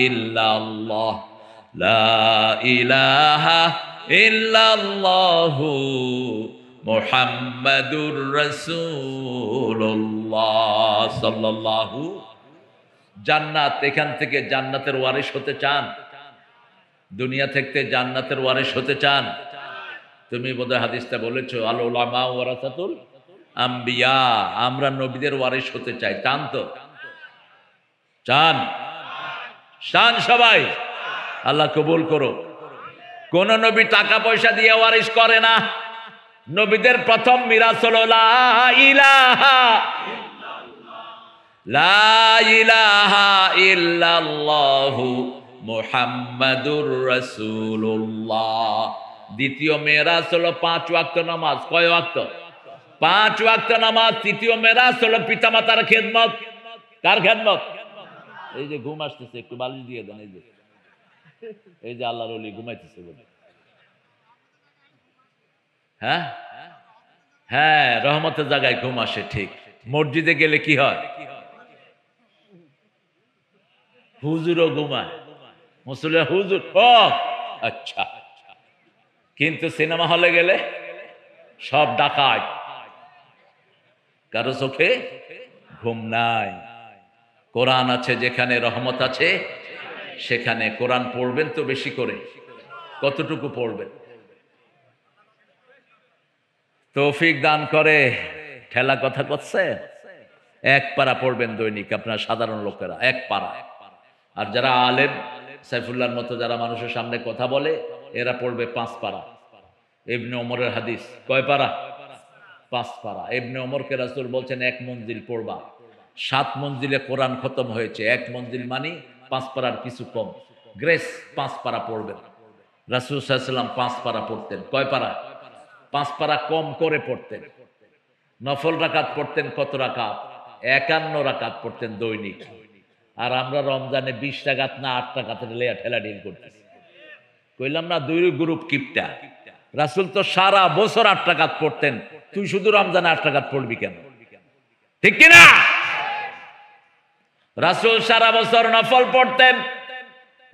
ইল্লাল্লাহ, লা ইলাহা ইল্লাল্লাহু মুহাম্মাদুর রাসূলুল্লাহ সাল্লাল্লাহু। জান্নাত, এখান থেকে জান্নাতের ওয়ারিশ হতে চান? দুনিয়া থেকে জান্নাতের ওয়ারিশ হতে চান? তুমি বোধহয় হাদিসটা বলেছো, আল উলামা ওয়ারাসাতুল আম্বিয়া, আমরা নবীদের ওয়ারিশ হতে চাই। চান তো? চান? চান সবাই? আল্লাহ কবুল করো। কোন নবী টাকা পয়সা দিয়ে ওয়ারিশ করে না। নবীদের প্রথম মিরাস হলো লা ইলাহা, লা ইলাহা ইল্লাল্লাহু মুহাম্মাদুর রাসূলুল্লাহ। দ্বিতীয় মেরাজ হলো 5 ওয়াক্ত নামাজ। কয় ওয়াক্ত? 5 ওয়াক্ত নামাজ। তৃতীয় মেরাজ হলো পিতামাতার খেদমত। কার খেদমত? এই যে ঘুম আসতেছে, একটু বালিশ দিয়ে দেন। এই যে আল্লাহর ওলি ঘুমাইতেছে বলে। হ্যাঁ হ্যাঁ, রহমতের জায়গায় ঘুম আসে। ঠিক মসজিদে গেলে কি হয়? হুজুরও ঘুমায়, মুসল্লিরা হুজুর। ও আচ্ছা। কিন্তু সিনেমা হলে গেলে সব ডাকাত, কারো চোখে ঘুম নাই। কোরআন আছে যেখানে, রহমত আছে সেখানে। কোরআন পড়বেন তো বেশি করে। কতটুকু পড়বেন? তৌফিক দান করে। ঠেলা কথা করছে। 1 পারা পড়বেন দৈনিক, আপনার সাধারণ লোকেরা 1 পারা। আর যারা আলেম, সাইফুল্লাহর মতো যারা মানুষের সামনে কথা বলে, এরা পড়বে 5 পারা। ইবনে ওমরের হাদিস। কয় পারা? 5 পারা। ইবনে ওমরকে রাসূল বলছেন 1 মঞ্জিল পড়বা। 7 মঞ্জিলে কোরআন খতম হয়েছে। 1 মঞ্জিল মানে 5 পারার কিছু কম। গ্রেস 5 পারা পড়বেন। রাসূল সাল্লাল্লাহু আলাইহি ওয়াসাল্লাম 5 পারা পড়তেন। কয় পারা? 5 পারা কম করে পড়তেন। নফল রাকাত পড়তেন কত রাকাত? 51 রাকাত পড়তেন দৈনিক। আর আমরা রমজানে 20 রাকাত না 8 রাকাতের লেয়া ঠেলা ডিল করতেছি। কইলাম না 2 গ্রুপ কিপটা। রাসূল তো সারা বছর 8 রাকাত পড়তেন, তুই শুধু রমজানে 8 রাকাত পড়বি কেন? ঠিক কি না? রাসূল সারা বছর নফল পড়তেন,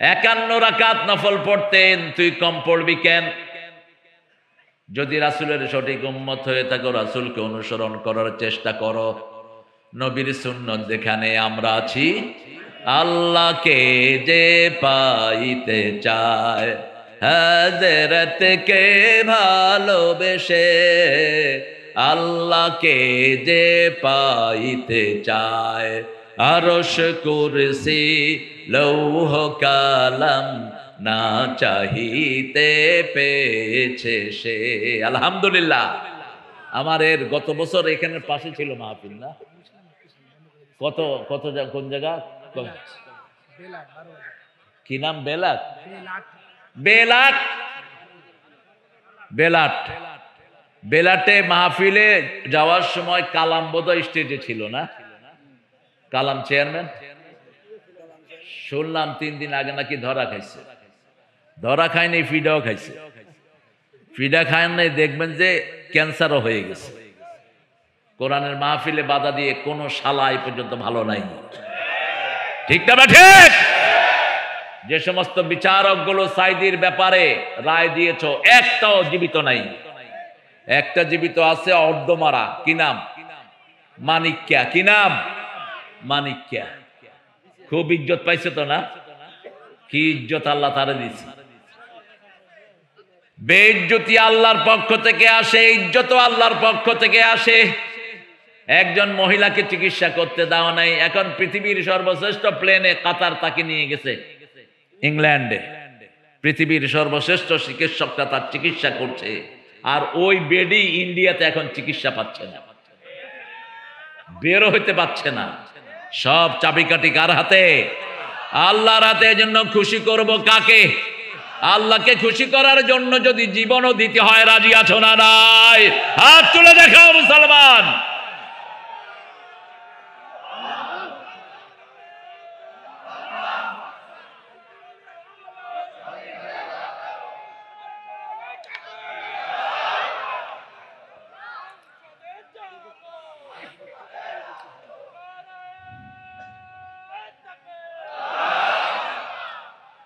51 রাকাত নফল পড়তেন, তুই কম পড়বি কেন? যদি রাসূলের সঠিক উম্মত হয়ে থাকো, রাসূলকে অনুসরণ করার চেষ্টা করো। নবীর সুন্নত যেখানে আমরা আছি, আল্লাহকে যে পাইতে চায়, হযরতকে ভালোবেসে, আল্লাহকে যে পাইতে চায়, আরশ কুরসি লৌহ কালাম না চাহিতে পেয়েছে সে। আলহামদুলিল্লাহ। আমার এর গত বছর এখানের পাশে ছিল মাহফিল না? কত কত কোন জায়গা? কি নাম? বেলাট। বেলাট। বেলাটে মাহফিলে যাওয়ার সময় কালাম বোধহয় স্টেজে ছিল না, কালাম চেয়ারম্যান, শুনলাম 3 দিন আগে নাকি ধরা খাইছে। ধরা খায়নি, ফিডাও খাইছে। ফিডা খায় নাই, দেখবেন যে ক্যান্সারও হয়ে গেছে। কোরআনের মাহফিলে বাধা দিয়ে কোনো শালা এই পর্যন্ত ভালো নাই। ঠিক না ঠিক? যে সমস্ত বিচারক গুলো সাইদির ব্যাপারে রায় দিয়েছ, একটাও জীবিত নাই। একটা জীবিত আছে, অর্ধমারা। কি নাম? মানিক্যা। কি নাম? মানিক্যা। খুব ইজ্জত পাইছে তো না? কি ইজ্জত আল্লাহ তারে দিছে। বেইজ্জতি আল্লাহর পক্ষ থেকে আসে, ইজ্জত আল্লাহর পক্ষ থেকে আসে। একজন মহিলাকে চিকিৎসা করতে দেওয়া নাই, এখন পৃথিবীর সর্বশ্রেষ্ঠ প্লেনে কাতার তাকে নিয়ে গেছে ইংল্যান্ডে। পৃথিবীর সর্বশ্রেষ্ঠ চিকিৎসকরা তার চিকিৎসা করছে, আর ওই বেডি ইন্ডিয়াতে এখন চিকিৎসা পাচ্ছে না, বেরো হইতে পারছে না। সব চাবিকাঠি কার হাতে? আল্লাহর হাতে। এজন্য খুশি করব কাকে? আল্লাহকে খুশি করার জন্য যদি জীবনও দিতে হয়, রাজি আছো না নাই? হাত তুলে দেখাও মুসলমান।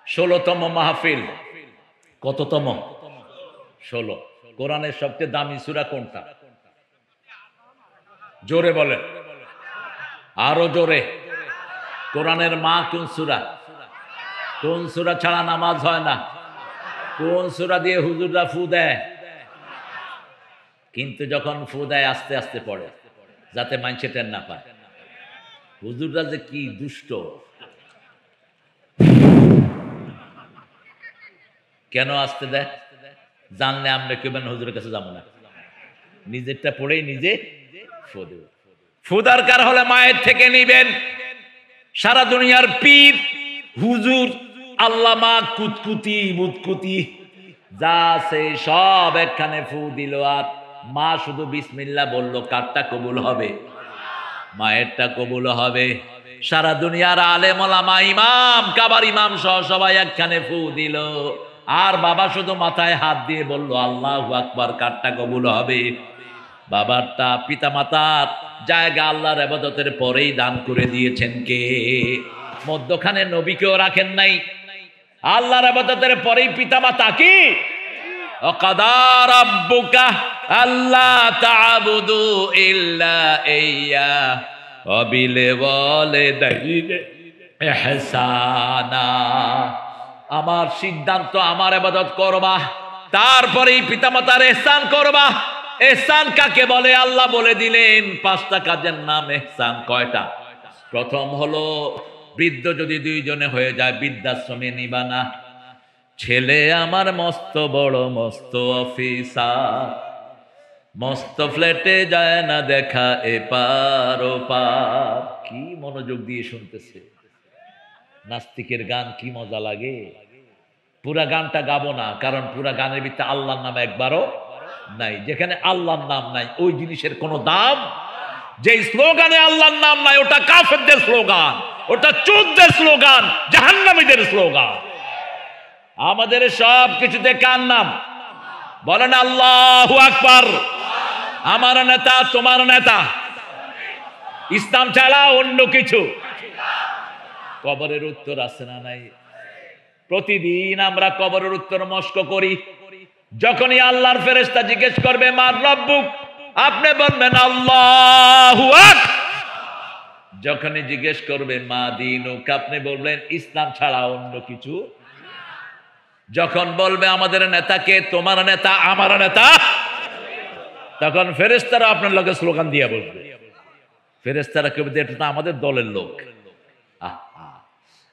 ষোলতম মাহফিল। কততম? 16। কোরআনের সবচেয়ে দামি সূরা কোনটা? জোরে বলে, আরো জোরে। কোরআনের মা কোন সূরা? কোন সূরা ছাড়া নামাজ হয় না? কোন সূরা দিয়ে হুজুররা ফু দেয়? কিন্তু যখন ফু দেয় আস্তে আস্তে পড়ে, যাতে মানুষে টের না পায়। হুজুররা যে কি দুষ্ট! কেন আসতে দেয়? জানলে আমরা কেবেন হুজুরের কাছে যাবো না, নিজেরটা পড়েই নিজে ফু দেব। ফু দরকার হলে মায়ের থেকে নিবেন। সারা দুনিয়ার পীর, হুজুর, আল্লামা, কুতকুতি, মুতকুতি যা আছে সব একখানে ফু দিল, আর মা শুধু বিসমিল্লাহ বলল। কারটা কবুল হবে? মায়েরটা কবুল হবে। সারা দুনিয়ার আলেম ওলামা, ইমাম, কাবার ইমাম সহ সবাই একখানে ফু দিল, আর বাবা শুধু মাথায় হাত দিয়ে বলল আল্লাহু আকবার। কারটা কবুল হবে? বাবারটা। পিতা মাতার জায়গা আল্লাহর ইবাদতের পরেই দান করে দিয়েছেন কে? মধ্যখানে নবীকেও রাখেন নাই। আল্লাহর ইবাদতের পরেই পিতা মাতা। কি? ওয়াকাদা রাব্বুকা আল্লা তা'বুদু ইল্লা ইয়্যা ওয়া বিল ওয়ালিদাইনি ইহসানা। আমার সিদ্ধান্ত, আমার ইবাদত করবা, তারপরেই পিতামাতার ইহসান করবা। ইহসান কাকে বলে? আল্লাহ বলে দিলেন 5টা কাজের নাম ইহসান। কয়টা? প্রথম হলো, বৃদ্ধ যদি 2 জনে হয়ে যায় বৃদ্ধাশ্রমে নিবা না। ছেলে আমার মস্ত বড় মস্ত অফিসার, মস্ত ফ্ল্যাটে যায় না দেখা এপার ওপার। কি মনোযোগ দিয়ে শুনতেছে! নাস্তিকের গান কি মজা লাগে! পুরা গানটা গাবো না, কারণ পুরা গানের ভিতরে আল্লাহর নাম একবারও নাই। যেখানে আল্লাহর নাম নাই ওই জিনিসের কোনো দাম। যে স্লোগানে আল্লাহর নাম নাই ওটা কাফেরদের স্লোগান, ওটা চোরদের স্লোগান, জাহান্নামীদের স্লোগান। আমাদের সব কিছুতে কার নাম? বলেন আল্লাহু আকবার। আমার নেতা, তোমার নেতা, ইসলাম ছাড়া অন্য কিছু। কবরের উত্তর আছে না নাই? প্রতিদিন আমরা কবরের উত্তর মস্ক করি। যখনই আল্লাহর ফেরেশতা জিজ্ঞেস করবে মার রব্বুক, আপনি বলবেন আল্লাহু আকবার। যখনই জিজ্ঞেস করবে মা দীনুক, আপনি বলবেন ইসলাম ছাড়া অন্য কিছু। যখন বলবে আমাদের নেতাকে, তোমার নেতা, আমার নেতা, তখন ফেরেশতারা আপনার লোকের স্লোগান দিয়ে বলবে। ফেরেশতারা কেউ এটা তো আমাদের দলের লোক।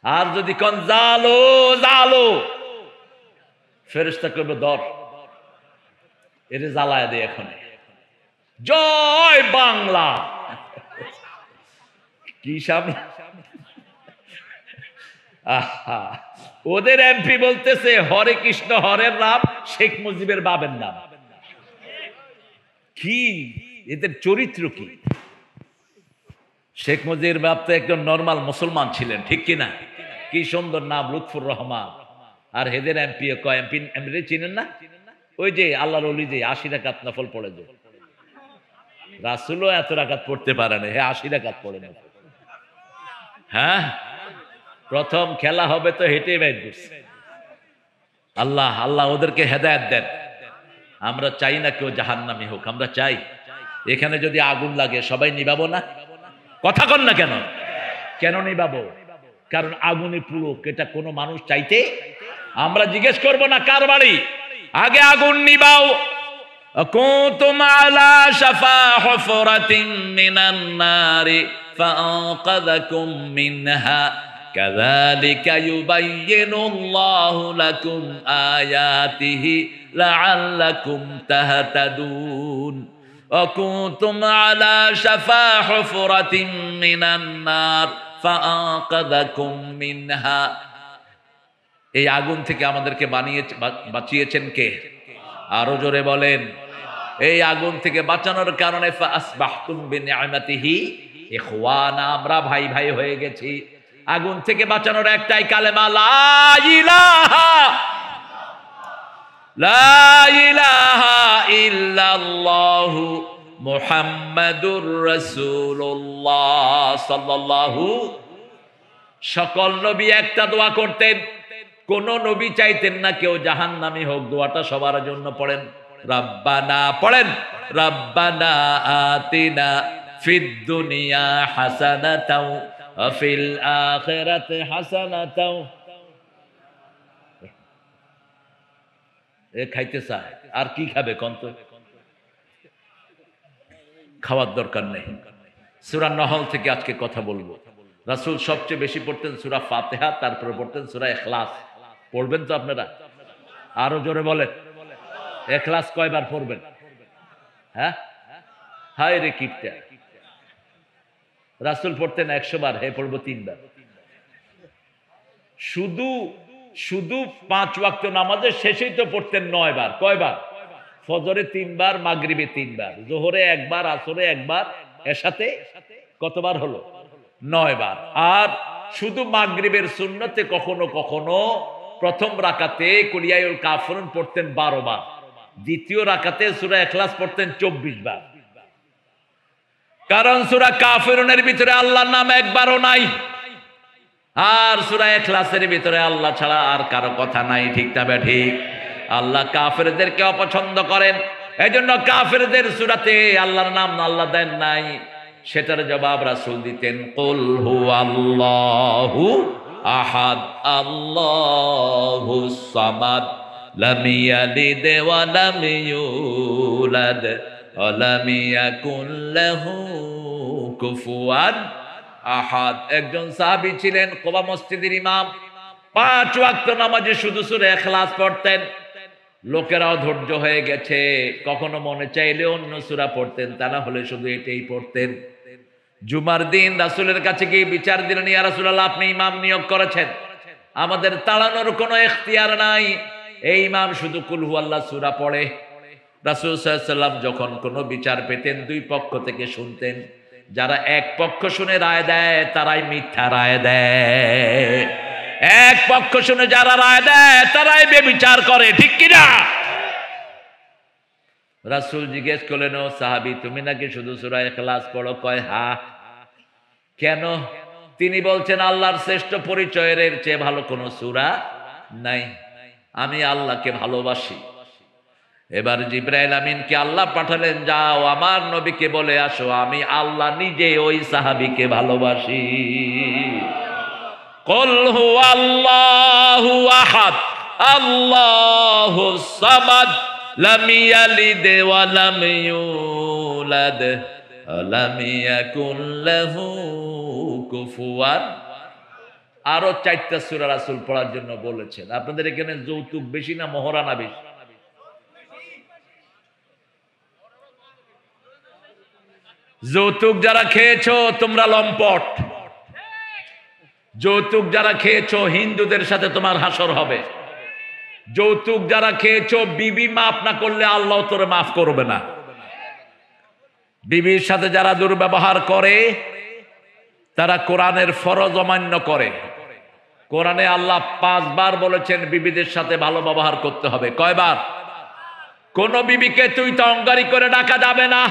আর যদি কোন জালো জালো, ফেরেশতা করবে দর, এর জ্বালায় দে এখন। জয় বাংলা। কি সামনে ওদের এমপি বলতেছে হরে কৃষ্ণ হরের নাম শেখ মুজিবের বাবের নাম। কি এদের চরিত্র কি? শেখ মুজিবুর বাপ তো একজন নর্মাল মুসলমান ছিলেন, ঠিক কিনা? কি সুন্দর নাম, লুৎফুর রহমান। আর হেদের এমপি এমপি চিনেন না? ওই যে আল্লাহর ওলি যে 80 রাকাত নফল পড়ে, যে রাসূলও এত রাকাত পড়তে পারে না, হে 80 রাকাত পড়ে না। হ্যাঁ, প্রথম খেলা হবে তো হেঁটে বাইর করছে। আল্লাহ আল্লাহ ওদেরকে হেদায়েত দেন। আমরা চাই না কেউ জাহান্নামী হোক, আমরা চাই এখানে যদি আগুন লাগে সবাই নিবাবো না? কথা কন না কেন? কেন নিবাবো? কারণ আগুনে পুরুক, এটা কোনো মানুষ চাইতে? আমরা জিজ্ঞেস করব না কার বাড়ি, আগে আগুন নিবাও। কুনতুম আলা শাফা হুফরাতিন মিনান নারি ফাআনকাযাকুম মিনহা কাযালিকা ইউবাইয়িনুল্লাহু লাকুম আয়াতিহি লাআল্লাকুম তাহতাদুন। وكنتم على شفا حفرة من النار فأنقذكم منها। এই আগুন থেকে আমাদেরকে বাঁচিয়েছেন কে? আরো জোরে বলেন। এই আগুন থেকে বাঁচানোর কারণে ফাসবাহতুম বিনিআমাতিহি ইখওয়ানা, আমরা ভাই ভাই হয়ে গেছি। আগুন থেকে বাঁচানোর একটাই কালেমা, লা ইলাহা লা ইলাহা ইল্লাল্লাহু মুহাম্মাদুর রাসূলুল্লাহ সাল্লাল্লাহু। সকল নবী একটা দোয়া করতেন, কোন নবী চাইতেন না কেউ জাহান্নামী হোক। দোয়াটা সবার জন্য পড়েন, রাব্বানা, পড়েন রাব্বানা আতিনা ফিদ দুনিয়া হাসানাতাও ওয়া ফিল আখিরাতি হাসানাতাও। এ খাইতে চায়, আর কি খাবে কন্ত? খাওয়ার দরকার নেই। সূরা নহল থেকে আজকে কথা বলবো। রাসূল সবচেয়ে বেশি পড়তেন সূরা ফাতিহা, তারপরে পড়তেন সূরা ইখলাস। পড়বেন তো আপনারা? আরো জোরে বলেন, ইখলাস কয়বার পড়বেন? হ্যাঁ, হায় রে কিপটা। রাসূল পড়তেন 100 বার, হে পড়বো 3 বার। শুধু 5 ওয়াক্ত নামাজের শেষেই তো পড়তেন 9 বার। কয়বার? ফজরে 3 বার, মাগরিবে 3 বার, যোহরে 1 বার, আসরে 1 বার, এশাতে কতবার হলো? 9 বার। আর শুধু মাগরিবের সুন্নতে কখনো কখনো প্রথম রাকাতে কুলিয়াউল কাফিরুন পড়তেন 12 বার, দ্বিতীয় রাকাতে সূরা ইখলাস পড়তেন 24 বার। কারণ সূরা কাফিরুনের ভিতরে আল্লাহর নাম একবারও নাই, আর সূরা ইখলাসের ভিতরে আল্লাহ ছাড়া আর কারো কথা নাই। ঠিক না ঠিক? আল্লাহ কাফেরদেরকে অপছন্দ করেন, এজন্য কাফেরদের সূরাতে আল্লাহর নাম আল্লাহ দেন নাই। সেটার জবাব রাসূল দিতেন, কুল হুয়াল্লাহু আহাদ আল্লাহুস সামাদ লাম ইয়ালিদ ওয়া লাম ইউলাদ ওয়া লাম ইয়াকুল লাহু কুফুয়ান আহাদ। একজন সাহাবী ছিলেন, কুবা মসজিদের ইমাম, 5 ওয়াক্ত নামাজে শুধু সূরা ইখলাস পড়তেন। লোকেরাও ধৈর্য হয়ে গেছে, কখনো মনে চাইলে অন্য সূরা পড়তেন, তা না হলে শুধু এটাই পড়তেন। জুমার দিন রাসূলের কাছে গিয়ে বিচার দিলেন, ইয়া রাসূলুল্লাহ, আপনি ইমাম নিয়োগ করেছেন, আমাদের তাড়ানোর কোনো ইখতিয়ার নাই, এই ইমাম শুধু কুল হুয়াল্লাহ সূরা পড়ে। রাসূল সাল্লাল্লাহু আলাইহি ওয়াসাল্লাম যখন কোনো বিচার পেতেন 2 পক্ষ থেকে শুনতেন। যারা এক পক্ষ শুনে রায় দেয় তারাই মিথ্যা রায় দেয়, এক পক্ষ শুনে যারা রায় দেয় তারাই বেবিচার করে। ঠিক কিনা? রাসূল জিজ্ঞেস করলেন, ও সাহাবী, তুমি নাকি শুধু সূরা ইখলাস পড়ো? কয় হ্যাঁ। কেন? তিনি বলছেন, আল্লাহর শ্রেষ্ঠ পরিচয়ের চেয়ে ভালো কোনো সূরা নাই, আমি আল্লাহকে ভালোবাসি। এবার জিবরাইল আমিনকে আল্লাহ পাঠালেন, যাও আমার নবীকে বলে আসো আমি আল্লাহ নিজে ওই সাহাবীকে ভালোবাসি। কুল হুয়াল্লাহু আহাদ আল্লাহুস সামাদ লাম ইয়ালিদ ওয়া লাম ইউলাদ ওয়া লাম ইয়াকুল লাহু কুফুয়ান। আরো 4টা সূরা রাসূল পড়ার জন্য বলেছেন। আপনাদের এখানে যৌতুক বেশি না মোহরানা বেশি? যৌতুক যারা খেয়েছো তোমরা লম্পট, যৌতুক যারা খেয়েছো হিন্দুদের সাথে তোমার হাসর হবে। যৌতুক যারা খেয়েছো বিবি মাফ না করলে আল্লাহ তোরে মাফ করবে না। বিবির সাথে যারা দুর্ব্যবহার করে তারা কোরআনের ফরজ অমান্য করে। কোরআনে আল্লাহ 5 বার বলেছেন বিবিদের সাথে ভালো ব্যবহার করতে হবে। কয়বার? কোন বিবিকে তুই তো অহংকারী করে ডাকা যাবে না।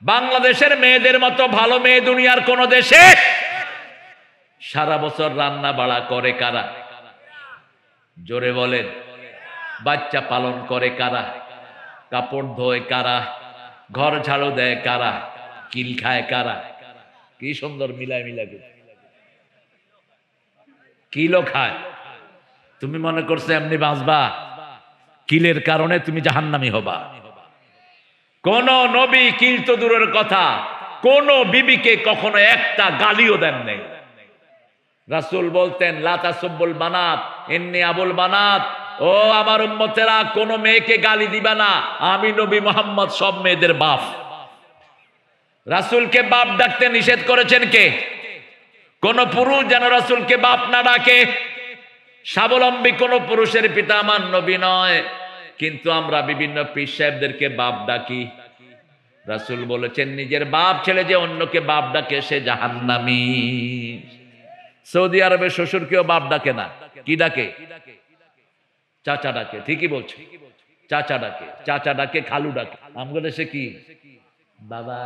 বাংলাদেশের মেয়েদের মতো ভালো মেয়ে দুনিয়ার কোন দেশে? সারা বছর রান্না বাড়া করে কারা? জোরে বলেন। বাচ্চা পালন করে কারা? কাপড় ধোয় কারা? ঘর ঝাড়ু দেয় কারা? কিল খায় কারা? কি সুন্দর মিলায় মিলায় কিলো খায়। তুমি মনে করছো এমনি বাঁচবা? কিলের কারণে তুমি জাহান্নামী হবা। কোন নবী, কিল তো দূরের কথা, কোন বিবিকে কখনো একটা গালিও দেন নাই। রাসূল বলতেন লা তাসুব্বুল বানাত ইন্নী আবুল বানাত, ও আমার উম্মতেরা কোন মেয়েকে গালি দিবা না, আমি নবী মুহাম্মদ সব মেয়েদের বাপ। রাসূলকে বাপ ডাকতে নিষেধ করেছেন কে? কোন পুরুষ যেন রাসূলকে বাপ না ডাকে। স্বাবলম্বী কোন পুরুষের পিতা আমার নবী নয়, কিন্তু আমরা বিভিন্ন পীর সাহেবদেরকে বাপ ডাকি। রাসূল বলেছেন নিজের বাপ ছেলে যে অন্যকে বাপ ডাকে সে জাহান্নামী। সৌদি আরবে শ্বশুরকেও বাপ ডাকে না, কি ডাকে? চাচা ডাকে। ঠিকই বলছে, চাচা ডাকে। চাচা ডাকে, খালু ডাকে। আমাদের দেশে কি বাবা?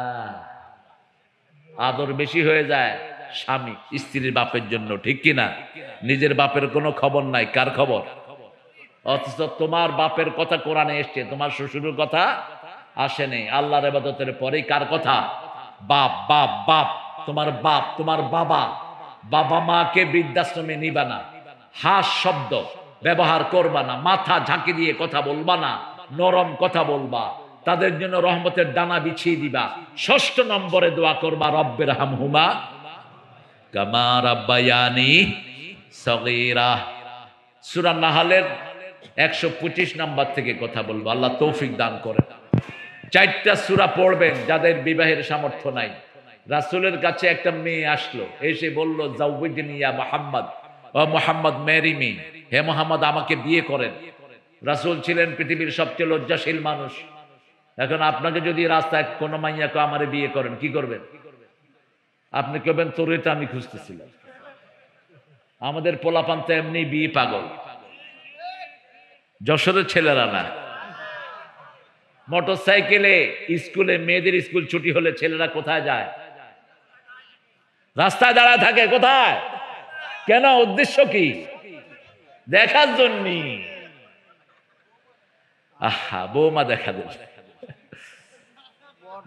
আদর বেশি হয়ে যায় স্বামী স্ত্রীর বাপের জন্য, ঠিক কিনা? নিজের বাপের কোনো খবর নাই। কার খবর? অথচ তোমার বাপের কথা কোরআনে এসছে, তোমার শ্বশুরের কথা আসে নেই। আল্লাহর ইবাদতের পরেই কার কথা? বাপ বাপ বাপ। তোমার বাপ, তোমার বাবা। বাবা মাকে বৃদ্ধাশ্রমে নিবা না, হাস শব্দ ব্যবহার করবা না, মাথা ঝাঁকি দিয়ে কথা বলবা না, নরম কথা বলবা, তাদের জন্য রহমতের ডানা বিছিয়ে দিবা। 6 নম্বরে দোয়া করবা রব্বির হামহুমা কামা রাব্বায়ানি সগীরা। সূরা নাহলের 125 নম্বর থেকে কথা বলবো। আল্লাহ তৌফিক দান করেন। 4টা সূরা পড়বেন যাদের বিবাহের সামর্থ্য নাই। রাসূলের কাছে একটা মেয়ে আসলো, এসে বলল জাওয়াজনি ইয়া মুহাম্মদ, ও মুহাম্মদ ম্যারি মি, হে মুহাম্মদ আমাকে বিয়ে করেন। রাসূল ছিলেন পৃথিবীর সবচেয়ে লজ্জাশীল মানুষ। এখন আপনাকে যদি রাস্তায় কোনো মাইয়াকে আমারে বিয়ে করেন, কি করবেন? আপনি কবেন তোরে তো আমি খুঁজতেছিলাম। আমাদের পোলাপান তো এমনি বিয়ে পাগল। যশোরের ছেলেরা না, মোটর সাইকেলে স্কুলে, মেয়েদের স্কুল ছুটি হলে ছেলেরা কোথায় যায়? রাস্তায় দাঁড়ায় থাকে। কোথায়? কেন? উদ্দেশ্য কি? দেখার জন্য। আহা, বৌমা দেখা দিল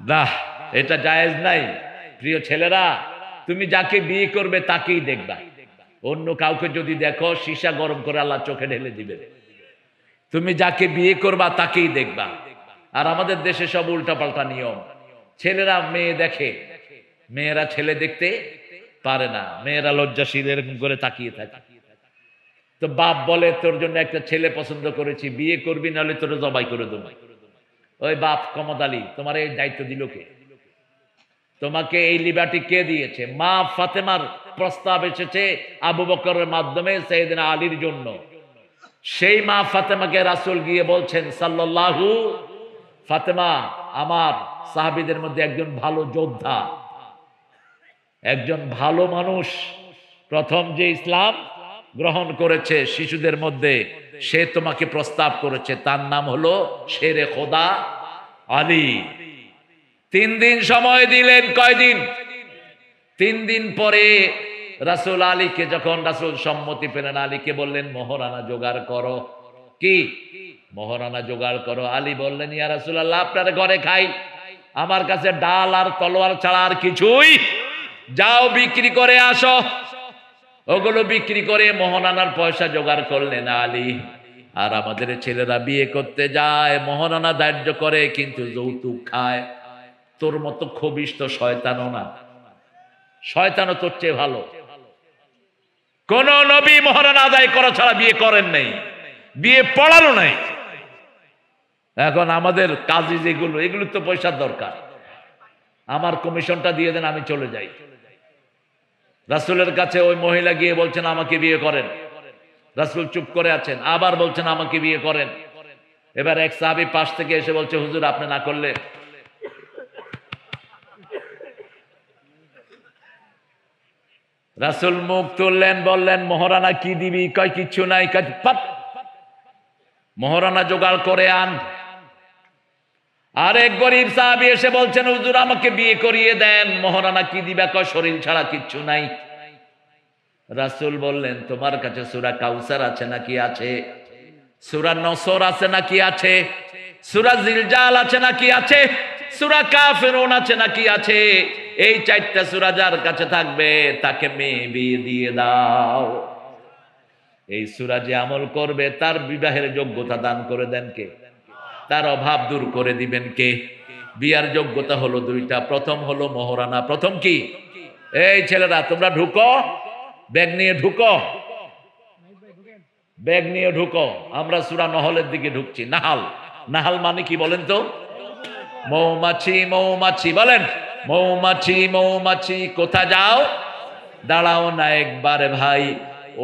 না, এটা জায়েজ নাই। প্রিয় ছেলেরা, তুমি যাকে বিয়ে করবে তাকেই দেখবা। অন্য কাউকে যদি দেখো সীসা গরম করে আল্লাহ চোখে ঢেলে দিবে। তুমি যাকে বিয়ে করবা তাকেই দেখবা। আর আমাদের দেশে সব উল্টাপাল্টা নিয়ম। ছেলেরা মেয়ে দেখে, মেয়েরা ছেলে দেখতে পারে না। মেয়েরা লজ্জাশীল, এরকম করে তাকিয়ে থাকে। তো বাপ বলে তোর জন্য একটা ছেলে পছন্দ করেছি, বিয়ে করবি নাহলে তোর জবাই করে দেবো। ওই বাপ কমদ আলী, তোমার এই দায়িত্ব দিল কে? তোমাকে এই লিবার্টি কে দিয়েছে? মা ফাতেমার প্রস্তাব এসেছে আবু বকরের মাধ্যমে সাইয়েদনা আলীর জন্য। সেই মা ফাতেমাকে রাসূল গিয়ে বলছেন সাল্লাল্লাহু, ফাতেমা আমার সাহাবীদের মধ্যে একজন ভালো যোদ্ধা, একজন ভালো মানুষ, প্রথম যে ইসলাম গ্রহণ করেছে শিশুদের মধ্যে, সে তোমাকে প্রস্তাব করেছে। তার নাম হলো শেরে খোদা আলী। 3 দিন সময় দিলেন। কয়দিন? 3 দিন পরে রাসূল আলীকে, যখন রাসূল সম্মতি পেলেন, আলীকে বললেন মোহরানা জোগাড় করো। কি মোহরানা জোগাড় করো? আলী বললেন ইয়া রাসূলুল্লাহ, আপনার ঘরে খাই, আমার কাছে ডাল আর তলোয়ার ছাড়া আর কিছুই। যাও বিক্রি করে আসো। ওগুলো বিক্রি করে মোহরানার পয়সা জোগাড় করলেন আলী। আর আমাদের ছেলেরা বিয়ে করতে যায়, মোহরানা ধার্য করে কিন্তু যৌতুক খায়। তোর মতো খবিশ তো শয়তানও না, শয়তানও তোর চেয়ে ভালো। কোন নবী মোহরানা আদায় করা ছাড়া বিয়ে করেন নাই, বিয়ে পড়ানো নাই। এখন আমাদের কাজী যেগুলো, এগুলো তো পয়সার দরকার। আমার কমিশনটা দিয়ে দেন, আমি চলে যাই। রাসূলের কাছে ওই মহিলা গিয়ে বলছেন আমাকে বিয়ে করেন। রাসূল চুপ করে আছেন, আবার বলছেন আমাকে বিয়ে করেন। এবার এক সাহাবী পাশ থেকে এসে বলছে হুজুর আপনি না করলে রাসূল মুখ তুললেন, বললেন মহারানা কি দিবি? কয় কিচ্ছু নাই। পাপ, মহারানা জোগাড় করে আন। আরেক গরিব সাহাবী এসে বলছেন হুজুর আমাকে বিয়ে করিয়ে দেন। মহারানা কি দিবা? কয় শরীর ছাড়া কিচ্ছু নাই। রাসূল বললেন তোমার কাছে সূরা কাউসার আছে নাকি? আছে। সূরা নসর আছে নাকি? আছে। সূরা জিলজাল আছে নাকি? আছে। সূরা কাফিরুন আছে নাকি? আছে। এই চারটা সূরা যার কাছে থাকবে তাকে মেয়ে বিয়ে দিয়ে দাও। এই সূরা যে আমল করবে তার বিবাহের যোগ্যতা দান করে দেন কে? তার অভাব দূর করে দিবেন কে? বিয়ার যোগ্যতা হলো দুইটা। প্রথম হলো মহারানা। প্রথম কি? এই ছেলেরা তোমরা ঢুকো, ব্যাগ নিয়ে ঢুকো, ব্যাগ নিয়ে ঢুকো। আমরা সূরা নহলের দিকে ঢুকছি। নাহাল, নাহাল মানে কি বলেন তো? মৌমাছি, মৌমাছি বলেন। মৌমাছি, মৌমাছি কোথা যাও? দাঁড়াও না একবার ভাই,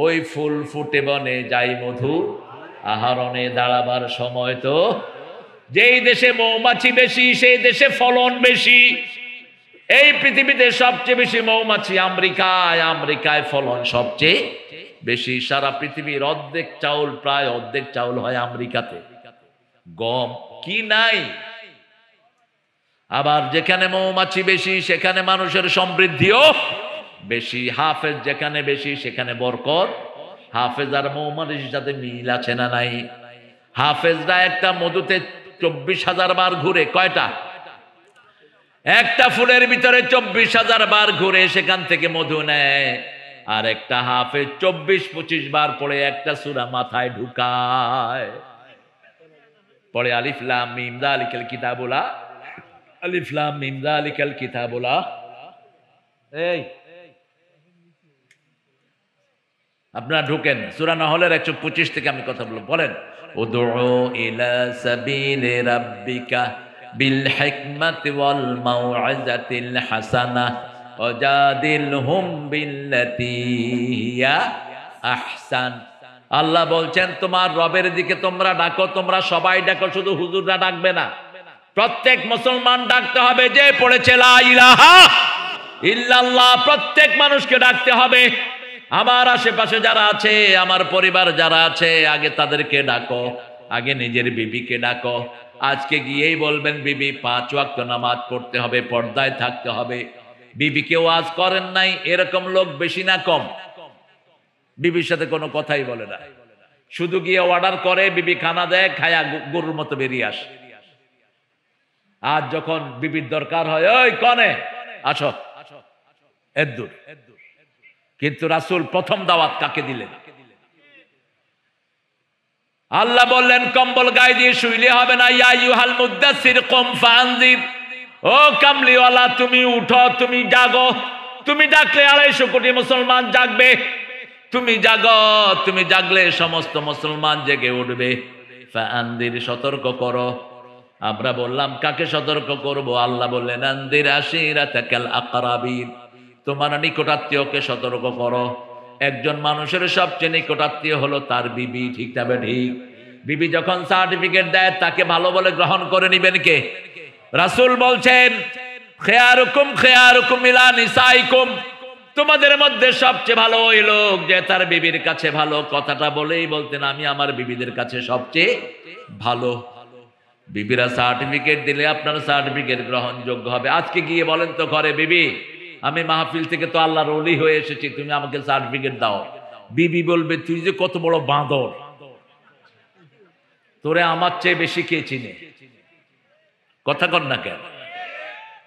ওই ফুল ফুটে বনে যাই মধু আহরণে দাঁড়াবার সময় তো। যেই দেশে মৌমাছি বেশি সেই দেশে ফলন বেশি। এই পৃথিবীতে সবচেয়ে বেশি মৌমাছি আমেরিকায়, আমেরিকায় ফলন সবচেয়ে বেশি। সারা পৃথিবীর অর্ধেক চাউল, প্রায় অর্ধেক চাউল হয় আমেরিকাতে। গম কি নাই? আবার যেখানে মৌমাছি বেশি সেখানে মানুষের সমৃদ্ধিও বেশি। হাফেজ যেখানে বেশি সেখানে বরকত। হাফেজ আর মৌমাছির সাথে মিল আছে না নাই? হাফেজরা একটা মধুতে 24,000 বার ঘুরে। কয়টা? একটা ফুলের ভিতরে 24,000 বার ঘুরে সেখান থেকে মধু নেয়। আর একটা হাফেজ 24-25 বার পড়ে একটা সূরা মাথায় ঢুকায়। পড়ে আলিফ লাম মিম যালিকাল কিতাবুলা, আলিফ লাম মিম যালিকাল কিতাবুলা। এই আপনারা ঢুকেন সূরা নহলের 125 থেকে আমি কথা বলবো। বলেন উদউ ইলা সাবিলি রাব্বিকা বিল হিকমাতি ওয়াল মাউইজাতিল হাসানা ওয়াজাদিলহুম বিল্লাতী হিয়া আহসান। আল্লাহ বলছেন তোমার রবের দিকে তোমরা ডাকো। তোমরা সবাই ডাকো, শুধু হুজুররা ডাকবে না। প্রত্যেক মুসলমান ডাকতে হবে যে পড়েছে লা ইলাহা ইল্লাল্লাহ। প্রত্যেক মানুষকে ডাকতে হবে। আমার আশেপাশে যারা আছে, আমার পরিবার যারা আছে, আগে তাদেরকে ডাকো, আগে নিজের বিবিকে ডাকো। আজকে গিয়েই বলবেন বিবি 5 ওয়াক্ত নামাজ পড়তে হবে, পর্দায় থাকতে হবে। বিবিকে ওয়াজ করেন নাই, এরকম লোক বেশি না কম? বিবির সাথে কোনো কথাই বলে না, শুধু গিয়ে অর্ডার করে, বিবি খানা দেয়, খায়া গরুর মতো বেরিয়ে আসে। আজ যখন বিবির দরকার হয়, ওই কনে আসো, এদ্দুর। কিন্তু রাসূল প্রথম দাওয়াত কাকে দিলেন? আল্লাহ বললেন কম্বল গায়ে দিয়ে শুইলে হবে না। ইয়া আইয়ুহাল মুদ্দাসসির কুম ফাআনজির। ও কামলিওয়ালা তুমি উঠো, তুমি জাগো। তুমি ডাকলে 250 কোটি মুসলমান জাগবে। তুমি জাগো, তুমি জাগলে সমস্ত মুসলমান জেগে উঠবে। ফাআনজির সতর্ক করো। আমরা বললাম কাকে সতর্ক করব? আল্লাহ বললেন আনজির আশিরাতাকাল আকরাবিন। তোমার নিকটাত্মীয়কে সতর্ক করো। একজন মানুষের সবচেয়ে নিকটাত্মীয় হলো তার বিবি। ঠিক তবে ঠিক। বিবি যখন সার্টিফিকেট দেয় তাকে ভালো বলে গ্রহণ করে নিবেন কে? রাসূল বলছেন খেয়ারুকুম খেয়ারুকুম ইলা নিসাইকুম। তোমাদের মধ্যে সবচেয়ে ভালো ওই লোক যে তার বিবির কাছে ভালো। কথাটা বলেই বলতেন আমি আমার বিবিদের কাছে সবচেয়ে ভালো। বিবিরা সার্টিফিকেট দিলে আপনার সার্টিফিকেট গ্রহণযোগ্য হবে। আজকে গিয়ে বলেন তো ঘরে, বিবি আমি মাহফিল থেকে তো আল্লাহর ওলি হয়ে এসেছি, তুমি আমাকে সার্টিফিকেট দাও। বিবি বলবে তুই যে কত বড় বাঁদর, তোরে আমার চেয়ে বেশি কে চিনে? কথা কর না কেন?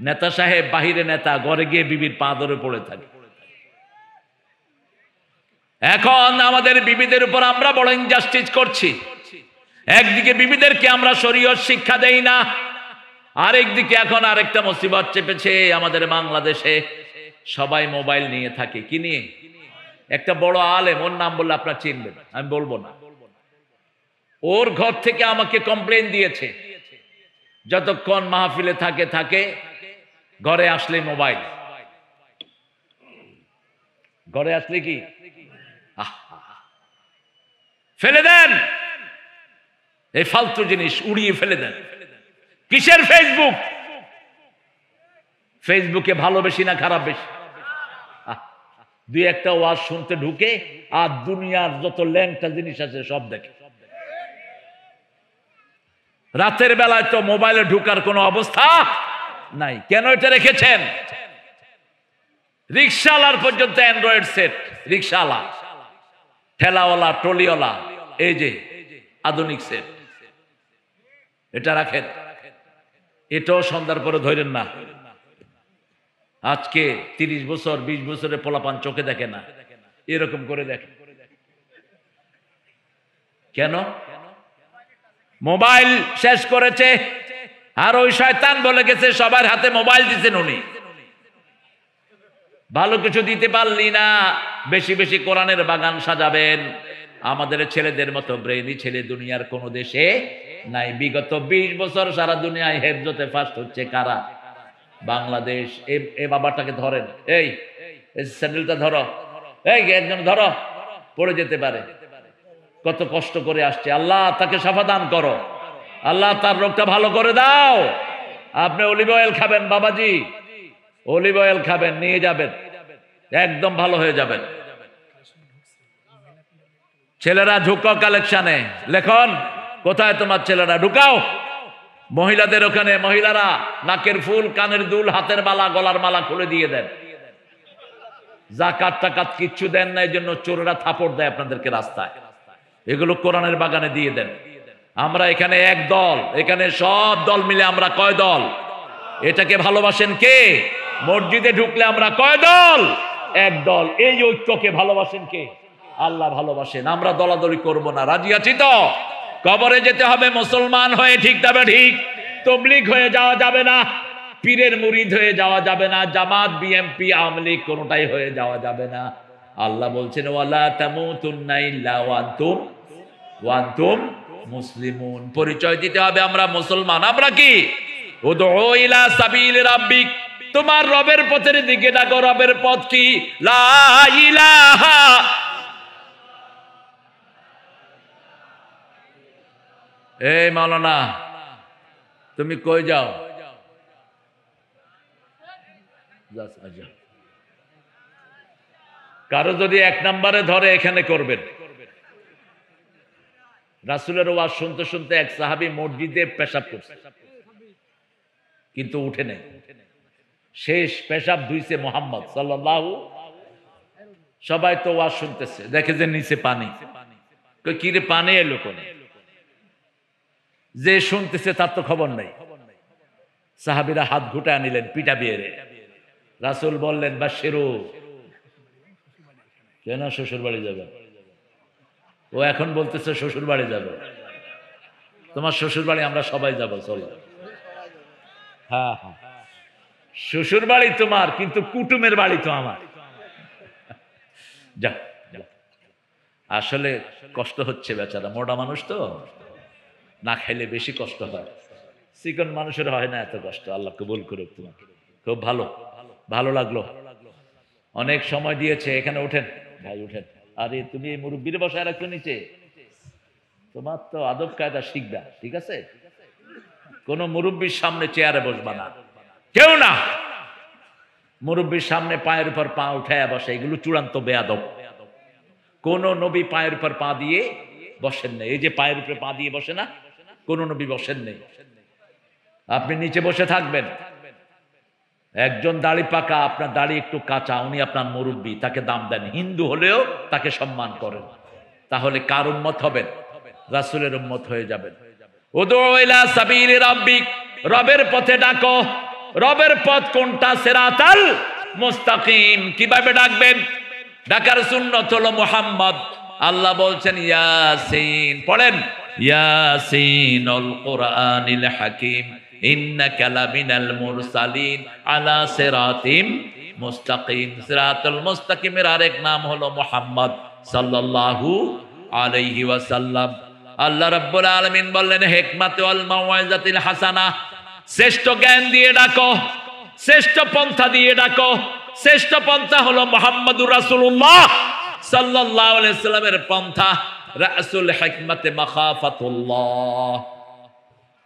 নেতা সাহেব বাহিরে নেতা, ঘরে গিয়ে বিবির পা ধরে পড়ে থাকে। এখন আমাদের বিবিদের উপর আমরা বড় ইনজাস্টিস করছি। একদিকে বিবিদেরকে আমরা শরীয়ত শিক্ষা দেই না, আরেকদিকে এখন আরেকটা মুসিবত চেপেছে আমাদের বাংলাদেশে। সবাই মোবাইল নিয়ে থাকে। কি নিয়ে? একটা বড় আলেম, ওর নাম বললে আপনারা চিনবেন, আমি বলবো না। ওর ঘর থেকে আমাকে কমপ্লেন দিয়েছে, যতক্ষণ মাহফিলে থাকে ঘরে আসলে মোবাইল। ঘরে আসলে কি ফেলে দেন, এই ফালতু জিনিস উড়িয়ে ফেলে দেন। কিসের ফেসবুক? ফেসবুকে ভালো বেশি না খারাপ বেশি? দুই একটা ওয়াজ শুনতে ঢুকে আর দুনিয়ার যত ল্যাংটা জিনিস আছে সব দেখে। রাতের বেলায় তো মোবাইলে ঢুকার কোনো অবস্থা নাই। কেন এটা রেখেছেন? রিক্সাওয়ালার পর্যন্ত অ্যান্ড্রয়েড সেট, রিক্সাওয়ালা, ঠেলাওয়ালা, ট্রলিওয়ালা, এই যে আধুনিক সেট, এটা রাখেন। এটাও সন্ধ্যার পরে ধরেন না। আজকে 30 বছর 20 বছরের পোলাপান চোখে দেখে না, এরকম করে দেখে। কেন? মোবাইল শেষ করেছে। আর ওই শয়তান বলে গেছে সবার হাতে মোবাইল দিচ্ছেন উনি, ভালো কিছু দিতে পারলি না। বেশি বেশি কোরআনের বাগান সাজাবেন। আমাদের ছেলেদের মতো ব্রেইনি ছেলে দুনিয়ার কোন দেশে নাই। বিগত 20 বছর সারা দুনিয়ায় হেফজতে ফার্স্ট হচ্ছে কারা? বাংলাদেশ। এই বাবাটাকে ধরেন, এই স্যান্ডেলটা ধরো, এই একজন ধরো, পড়ে যেতে পারে। কত কষ্ট করে আসছে। আল্লাহ তাকে শাফা দান করো, আল্লাহ তার রোগটা ভালো করে দাও। আপনি অলিভ অয়েল খাবেন বাবাজি, অলিভ অয়েল খাবেন, নিয়ে যাবেন, একদম ভালো হয়ে যাবেন। ছেলেরা ঢুকাও কালেকশনে, লেখন কোথায় তোমার ছেলেরা? ঢুকাও মহিলাদের ওখানে। মহিলারা নাকের ফুল, কানের দুল, হাতের মালা, গলার মালা খুলে দিয়ে দেন। যাকাত টাকাত কিচ্ছু দেন না, এই জন্য চোরেরা থাপড় দেয় আপনাদেরকে রাস্তায়। এগুলো কোরআনের বাগানে দিয়ে দেন। আমরা এখানে এক দল, এখানে সব দল মিলে আমরা কয় দল? এটাকে ভালোবাসেন কে? মসজিদে ঢুকলে আমরা কয় দল? এক দল। এই ঐক্যকে ভালোবাসেন কে? আল্লাহ ভালোবাসেন। আমরা দলাদলি করব না, রাজি আছি তো? কবরে যেতে হবে মুসলমান হয়ে, ঠিক তবে ঠিক। তবলিগ হয়ে যাওয়া যাবে না, পীরের মুরিদ হয়ে যাওয়া যাবে না, জামাত, বিএমপি, আওয়ামী লীগ কোনটাই হয়ে যাওয়া যাবে না। আল্লাহ বলছেন ওয়ালা তামুতুন্না ইল্লা ওয়া আনতুম মুসলিমুন। পরিচয় দিতে হবে আমরা মুসলমান। আমরা কি? উদউ ইলা সাবিল রাব্বিক, তোমার রবের পথের দিকে ডাকো। রবের পথ কি? লা ইলাহা। এই মাওলানা তুমি কই যাও? কারো যদি 1 নম্বরে ধরে এখানে করবেন। রাসূলের ওয়াজ শুনতে শুনতে এক সাহাবী মসজিদে পেশাব করছে, কিন্তু উঠে নেই। শেষ পেশাব ধুইছে মুহাম্মদ সাল্লাল্লাহু। সবাই তো ওয়াজ শুনতেছে, দেখে যে নিচে পানি। কই কি রে, পানি এলো কোন? যে শুনতেছে তার তো খবর নাই। সাহাবীরা হাত ঘুটায় নিলেন, পিটা বিয়েরে। রাসূল বললেন বাশিরু। কেন শ্বশুর বাড়ি যাবে? ও এখন বলতেছে শ্বশুর বাড়ি যাবে। তোমার শ্বশুর বাড়ি আমরা সবাই যাবো, চলো। হ্যাঁ হ্যাঁ, শ্বশুর বাড়ি তোমার, কিন্তু কুটুমের বাড়ি তো আমার। যা, আসলে কষ্ট হচ্ছে বেচারা, মোটা মানুষ তো, না খাইলে বেশি কষ্ট হয়। চিকন মানুষের হয় না এত কষ্ট। আল্লাহ কবুল করুক তোমাকে। খুব ভালো, ভালো লাগলো। অনেক সময় দিয়েছে। এখানে উঠেন ভাই, উঠেন। আরে তুমি এই মুরব্বীর বসায় রাখছো নিচে, তোমার তো আদব কায়দা শিখবা, ঠিক আছে? কোন মুরব্বীর সামনে চেয়ারে বসবা না, কেউ না। মুরব্বীর সামনে পায়ের উপর পা উঠায় বসে, এগুলো চূড়ান্ত বেয়াদব। কোন নবী পায়ের উপর পা দিয়ে বসেন নেই। এই যে পায়ের উপরে পা দিয়ে বসে না, কোন নবী বসেন নেই। আপনি নিচে বসে থাকবেন। একজন দাড়ি পাকা, আপনার দাড়ি একটু কাঁচা, উনি আপনার মুরব্বী, তাকে দাম দেন। হিন্দু হলেও তাকে সম্মান করেন। তাহলে কার উম্মত হবেন? রাসূলের উম্মত হয়ে যাবেন। উদউ ইলা সাবিলি রাব্বিক, রবের পথে ডাকো। রবের পথ কোনটা? সিরাতাল মুস্তাকিম। কিভাবে ডাকবেন? ডাকার সুন্নত হলো মুহাম্মদ। আল্লাহ বলছেন ইয়াসিন, পড়েন ইয়াসিনুল কুরআনিল হাকিম ইন্নাকা লামিনাল মুরসালিন আলা সিরাতিম মুস্তাকিম। সিরাতুল মুস্তাকিমের আরেক নাম হলো মুহাম্মদ সাল্লাল্লাহু আলাইহি ওয়াসাল্লাম। আল্লাহ রাব্বুল আলামিন বললেন হিকমাত ওয়াল মাউইজাতিল হাসানা, শ্রেষ্ঠ জ্ঞান দিয়ে ডাকো, শ্রেষ্ঠ পন্থা দিয়ে ডাকো। শ্রেষ্ঠ পন্থা হলো মুহাম্মদুর রাসূলুল্লাহ সাল্লাল্লাহু আলাইহি সাল্লামের পন্থা। রাসূল হিকমতে মাখাফাতুল্লাহ।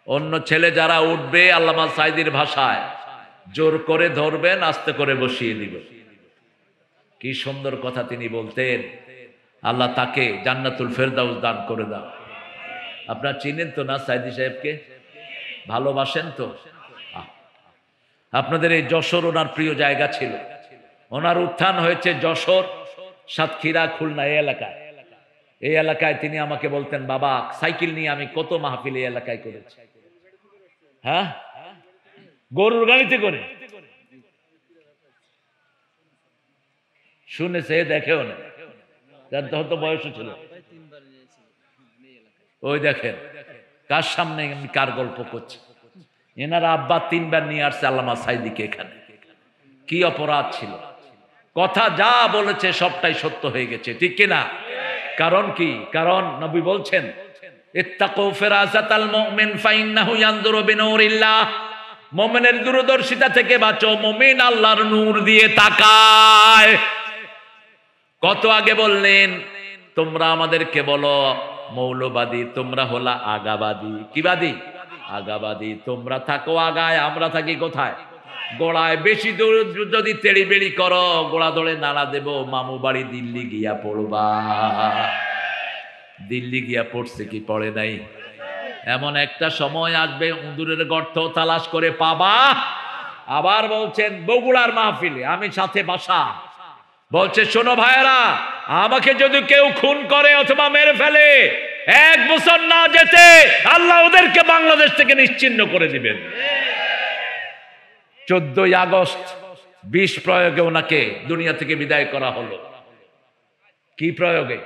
অন্য ছেলে যারা উঠবে, আল্লামা সাইদির ভাষায়, জোর করে ধরবেন, আস্তে করে বসিয়ে দিবেন। কি সুন্দর কথা তিনি বলতেন। আল্লাহ তাকে জান্নাতুল ফেরদাউস দান করে দাও। আপনারা চিনেন তো না সাইদি সাহেবকে? ভালোবাসেন তো? আপনাদের এই যশোর ওনার প্রিয় জায়গা ছিল। ওনার উত্থান হয়েছে যশোর, সাতক্ষীরা, খুলনা এই এলাকায়। এই এলাকায় তিনি আমাকে বলতেন, বাবা সাইকেল নিয়ে আমি কত মাহফিল এই এলাকায় করেছি। হ্যাঁ, গরুর গাড়িতে করে শুনেছে, দেখেও না, জানতে হতো বয়সও ছিল। ওই দেখেন কার সামনে কার গল্প করছে। এনার আব্বা 3 বার নিয়ে আসছে আল্লামা সাইদিকে এখানে। কি অপরাধ ছিল? কথা যা বলেছে সবটাই সত্য হয়ে গেছে, ঠিক কিনা? কারণ কি? কারণ নবী বলছেন, ইত্তাকু ফিরাসাতাল মুমিন ফাইন্নাহু ইয়ানজুরু বিনূরিল্লাহ। মুমিনের দূরদর্শিতা থেকে বাঁচো, মুমিন আল্লাহর নূর দিয়ে তাকায়। কত আগে বললেন, তোমরা আমাদেরকে বলো মৌলবাদী, তোমরা হলা আগাবাদী। কি বাদী? আগাবাদী। তোমরা থাকো আগায়, আমরা থাকি কোথায়? গোড়ায়। বেশি দূর যদি তেড়ি বেড়ি করো, গোড়া ধরে নাড়া দেব, মামু বাড়ি দিল্লি গিয়া পড়বা। দিল্লি গিয়া পড়ছে কি পড়ে নাই? এমন একটা সময় আসবে উঁদুরের গর্ত তালাশ করে পাবা। আবার বলছেন বগুড়ার মাহফিলে আমি সাথে বাসা, বলছে শোনো ভাইয়েরা, আমাকে যদি কেউ খুন করে অথবা মেরে ফেলে, 1 বছর না যেতে আল্লাহ ওদেরকে বাংলাদেশ থেকে নিশ্চিহ্ন করে দিবেন। 14ই আগস্ট 20 প্রয়োগে ওনাকে দুনিয়া থেকে বিদায় করা হলো। কি প্রয়োগে?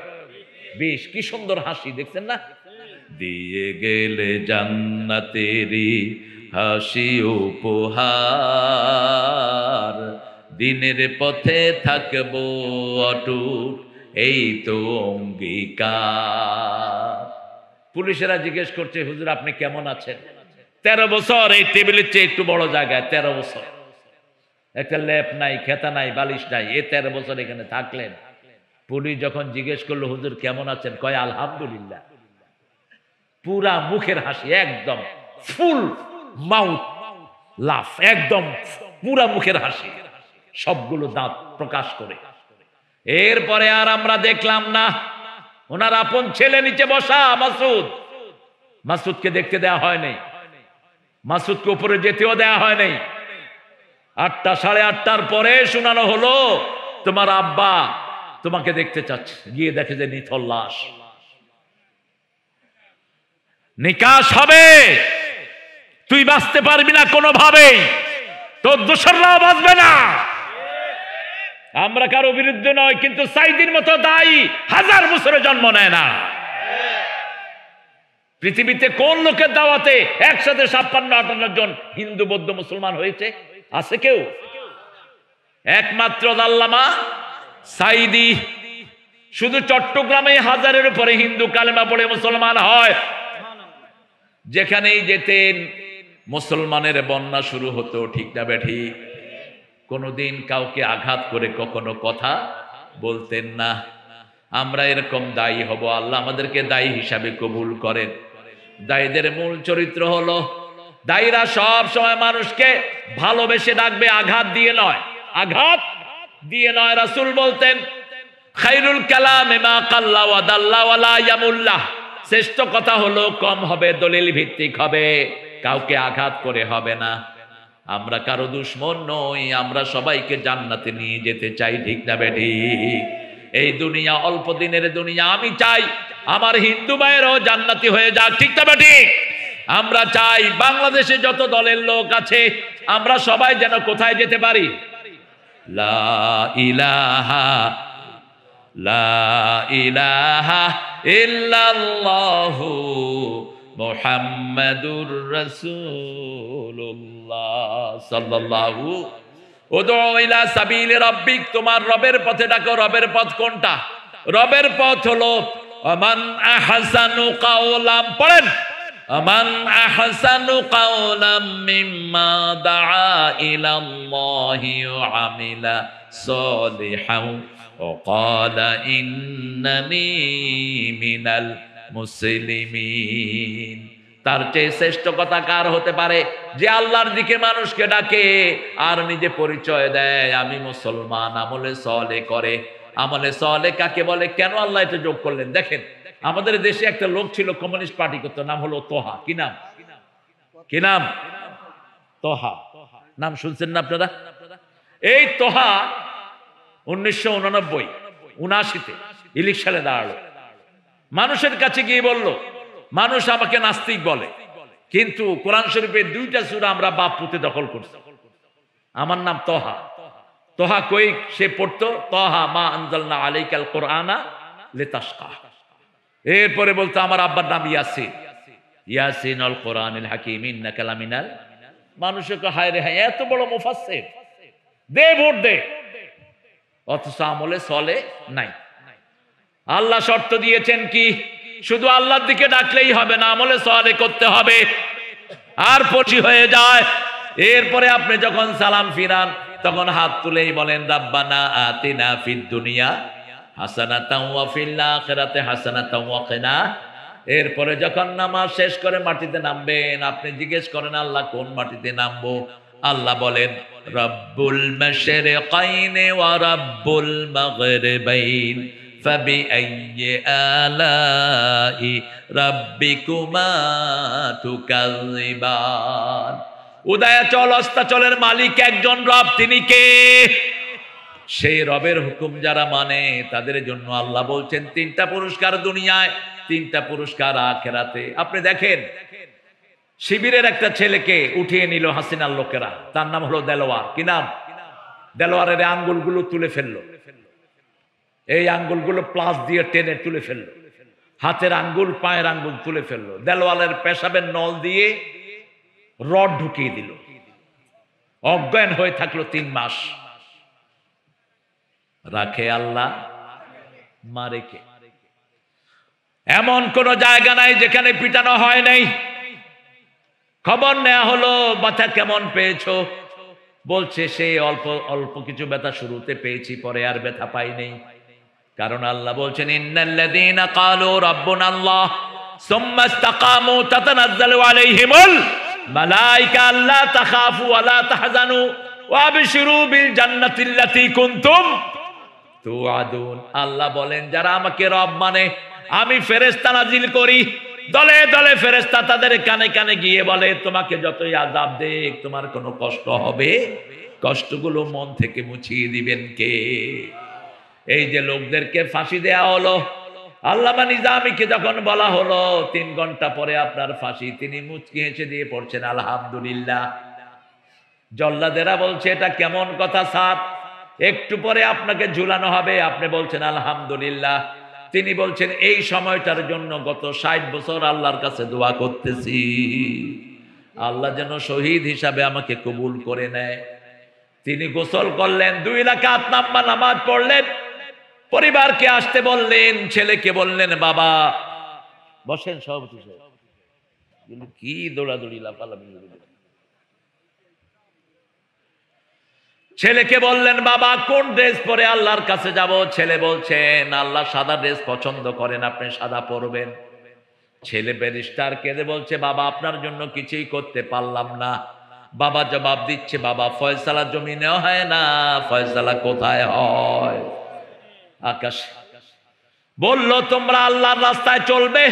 20। কি সুন্দর হাসি, দেখছেন না? দিয়ে গেলে জান্নাতেরি হাসি উপহার, দিনের পথে থাকবো অটুট এই তো অঙ্গীকার। পুলিশেরা জিজ্ঞেস করছে, হুজুর আপনি কেমন আছেন? 13 বছর এই টেবিলের চেয়ে একটু বড় জায়গায়, 13 বছর একটা লেপ নাই, খেতা নাই, বালিশ নাই, এই 13 বছর এখানে থাকলেন। পুলিশ যখন জিজ্ঞেস করলো হুজুর কেমন আছেন, কয় আলহামদুলিল্লাহ। পুরা মুখের হাসি, একদম ফুল মাউথ লাফ, একদম পুরা মুখের হাসি, সবগুলো দাঁত প্রকাশ করে। এরপরে আর আমরা দেখলাম না। ওনার আপন ছেলে নিচে বসা মাসুদ, মাসুদকে দেখতে দেওয়া হয় নাই, মাসুদকে উপরে যেতেও দেওয়া হয় নাই। 8টা 8:30টার পরে শোনানো হলো তোমার আব্বা তোমাকে দেখতে চাচ্ছে। গিয়ে দেখে যে নিথর লাশ। নিকাশ হবে, তুই বাঁচতে পারবি না কোনোভাবেই, তোর দোসররাও বাঁচবে না। আমরা কারো বিরুদ্ধে নয়, কিন্তু সাইদির মতো দায়ী 1000 বছরে জন্ম নেয় না। পৃথিবীতে কোন লোকের দাওয়াতে একসাথে 56-58 জন হিন্দু বৌদ্ধ মুসলমান হয়েছে? আছে কেউ? একমাত্র আল্লামা সাইদি। শুধু চট্টগ্রামে 1000-এর উপরে হিন্দু কালেমা পড়ে মুসলমান হয়। যেখানেই যেতেন মুসলমানের বন্যা শুরু হতো, ঠিক না বেঠিক? কোনোদিন কাউকে আঘাত করে কখনো কথা বলতেন না। আমরা এরকম দায়ী হব, আল্লাহ আমাদেরকে দায়ী হিসাবে কবুল করেন। দায়ীদের মূল চরিত্র হলো, দায়ীরা সব সময় মানুষকে ভালোবেসে ডাকবে, আঘাত দিয়ে নয়। আঘাত দিয়ে নয়। রাসূল বলতেন, খায়রুল কালামে মা কাল্লা ওয়া দাল্লা ওয়া লা ইয়ামুল্লাহ। শ্রেষ্ঠ কথা হলো কম হবে, দলিল ভিত্তিক হবে, কাউকে আঘাত করে হবে না। আমরা কারো দুশমন নই, আমরা সবাইকে জান্নাতে নিয়ে যেতে চাই, ঠিক না বেঠিক? এই দুনিয়া অল্প দিনের দুনিয়া। আমি চাই আমার হিন্দু ভাইয়েরও জান্নাতি হয়ে যাক, ঠিক না বেঠিক? আমরা চাই বাংলাদেশে যত দলের লোক আছে আমরা সবাই যেন কোথায় যেতে পারি? লা ইলাহা ইল্লাল্লাহু মুহাম্মাদুর রাসূলুল্লাহ সাল্লাল্লাহু। উদউ ইলা সাবিলি রাব্বিক, তোমার রবের পথে ডাকো। রবের পথ কোনটা? রবের পথ হলো আমান আহসানু কাওলাম, পড়েন, আমান আহসানু কাওলাম মিম্মা দাআ ইলাল্লাহি ওয়া আমিলা সালিহান ওয়া ক্বালা ইন্নানি মিনাল মুসলিমিন। তার চেয়ে শ্রেষ্ঠ কথা কার হতে পারে যে আল্লাহর দিকে মানুষকে ডাকে আর নিজে পরিচয় দেয় আমি মুসলমান, আমলে সলে করে। আমলে সলে কাকে বলে, কেন আল্লাহ এটা যোগ করলেন? দেখেন, আমাদের দেশে একটা লোক ছিল, কমিউনিস্ট পার্টি করতো, নাম হলো তোহা। কি নাম? কি নাম? তোহা। নাম শুনছেন না আপনারা? এই তোহা 1989-79 ইলেকশনে দাঁড়ালো। মানুষের কাছে গিয়ে বলল, মানুষ আমাকে নাস্তিক বলে, কিন্তু কোরআন শরীফের 2টা সূরা আমরা বাপ পুঁতে দখল করছি। আমার নাম তোহা। তোহা কই সে পড়তো? তোহা মা আনজালনা আলাইকাল কোরআনা লিতাশকা। এরপরে বলতো আমার আব্বার নাম ইয়াসিন, ইয়াসিন আল কোরআনিল হাকিম ইন্নাকা লামিনাল। মানুষকে হায় রে হায়, এত বড় মুফাসসির, দে ভোট দে, অথচ আমলে চলে নাই। আল্লাহ শর্ত দিয়েছেন কি? শুধু আল্লাহর দিকে ডাকলেই হবে না, আমলে সলে করতে হবে। আর পচি হয়ে যায়। এরপরে আপনি যখন সালাম ফিরান তখন হাত তুলেই বলেন রাব্বানা আতিনা ফিদ দুনিয়া হাসানাতাও ওয়া ফিল আখিরাতি হাসানাতাও ওয়া কিনা। এরপরে যখন নামাজ শেষ করে মাটিতে নামবেন, আপনি জিজ্ঞেস করেন আল্লাহ কোন মাটিতে নামবো? আল্লাহ বলেন রব্বুল মাশরিকাইনি ওয়া রব্বুল মাগরিবাইন ফাবিআইয়ি আলাই রাব্বিকুমা তুকাযিবান। উদয়াচল অস্তাচলের মালিক একজন রব, তিনি কে? সেই রবের হুকুম যারা মানে তাদের জন্য আল্লাহ বলছেন 3টা পুরস্কার দুনিয়ায়, 3টা পুরস্কার আখিরাতে। আপনি দেখেন, শিবিরের একটা ছেলেকে উঠিয়ে নিল হাসিনার লোকেরা, তার নাম হলো দেলোয়ার। কি নাম? দেলোয়ারের আঙ্গুলগুলো তুলে ফেললো, এই আঙ্গুলগুলো প্লাস দিয়ে টেনে তুলে ফেললো, হাতের আঙ্গুল পায়ের আঙ্গুল তুলে ফেললো, দেলোয়ারের পেশাবের নল দিয়ে রড ঢুকিয়ে দিল, অজ্ঞান হয়ে থাকলো 3 মাস। রাখে আল্লাহ, মারে কে? এমন কোন জায়গা নাই যেখানে পিটানো হয় নাই। খবর নেওয়া হলো ব্যথা কেমন পেয়েছো, বলছে সে অল্প অল্প কিছু ব্যথা শুরুতে পেয়েছি, পরে আর ব্যথা পাই নাই। কারণ আল্লাহ বলছেন ইন্নাল্লাযীনা ক্বালু রাব্বুনাল্লাহ সুম্মা ইসতাকামু তাতানাজ্জালু আলাইহিমুল মালায়েকা আল্লা তাখাফু ওয়া লা তাহজানু ওয়া আবশিরু বিল জান্নাতিল্লাতী কুনতুম তুআদুন। আল্লাহ বলেন যারা আমাকে রব মানে, আমি ফেরেশতা নাজিল করি, দলে দলে ফেরেশতা তাদের কানে কানে গিয়ে বলে তোমাকে যতই আযাব দেখ তোমার কোনো কষ্ট হবে, কষ্টগুলো মন থেকে মুছিয়ে দিবেন কে? এই যে লোকদেরকে ফাঁসি দেয়া হলো, আল্লামা নিজামীকে যখন বলা হলো 3 ঘন্টা পরে আপনার ফাঁসি, তিনি মুচকি হেসে দিয়ে পড়ছেন আলহামদুলিল্লাহ। জল্লাদেরা বলছে এটা কেমন কথা স্যার, একটু পরে আপনাকে ঝুলানো হবে, আপনি বলছেন আলহামদুলিল্লাহ। তিনি বলছেন এই সময়টার জন্য গত 60 বছর আল্লাহর কাছে দোয়া করতেছি, আল্লাহ যেন শহীদ হিসাবে আমাকে কবুল করে নেয়। তিনি গোসল করলেন, 2 রাকাত নামাজ পড়লেন, পরিবারকে আসতে বললেন, ছেলেকে বললেন বাবা বসেন, সভাপতি সাহেব কি দৌড়াদৌড়ি লাফালাফি। ছেলেকে বললেন বাবা কোন ড্রেস পরে আল্লাহর কাছে যাব? ছেলে বলছেন আল্লাহ সাদা ড্রেস পছন্দ করেন, আপনি সাদা পরবেন। ছেলে ব্যারিস্টার কেঁদে বলছে বাবা আপনার জন্য কিছুই করতে পারলাম না। বাবা জবাব দিচ্ছে বাবা ফয়সালা জমিনে হয় না, ফয়সালা কোথায় হয়? আকাশে। বলল তোমরা আল্লাহর রাস্তায় চলবে,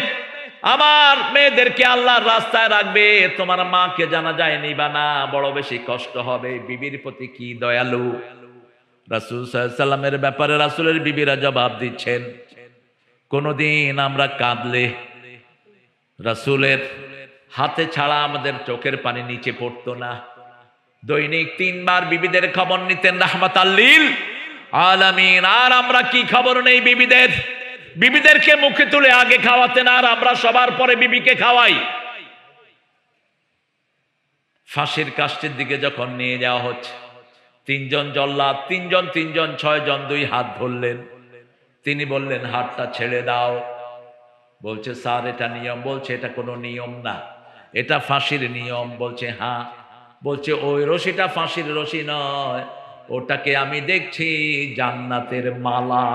আমার মেয়েদেরকে আল্লাহর রাস্তায় রাখবে, তোমার মাকে জানা যায় নিবা না, বড় বেশি কষ্ট হবে। বিবির প্রতি কি দয়ালু! রাসূল সাল্লাল্লাহু আলাইহি সাল্লামের ব্যাপারে রাসূলের বিবিরা জবাব দিচ্ছেন কোনদিন আমরা কাঁদলে রাসূলের হাতে ছাড়া আমাদের চোখের পানি নিচে পড়তো না। দৈনিক 3 বার বিবিদের খবর নিতেন রাহমাতাল লিল আলামিন। আর আমরা কি খবর নেই বিবিদের? বিবিদেরকে মুখে তুলে আগে খাওয়াতেন, আর আমরা সবার পরে বিবিকে খাওয়াই। ফাঁসির কাষ্ঠের দিকে যখন নিয়ে যাওয়া হচ্ছে, 3 জন জল্লাদ, 3 জন 6 জন 2 হাত ধরলেন। তিনি বললেন হাতটা ছেড়ে দাও। বলছে স্যার এটা নিয়ম। বলছে এটা কোনো নিয়ম না, এটা ফাঁসির নিয়ম। বলছে হ্যাঁ। বলছে ওই রশিটা ফাঁসির রশি নয়, ওটাকে আমি দেখছি জান্নাতের মালা।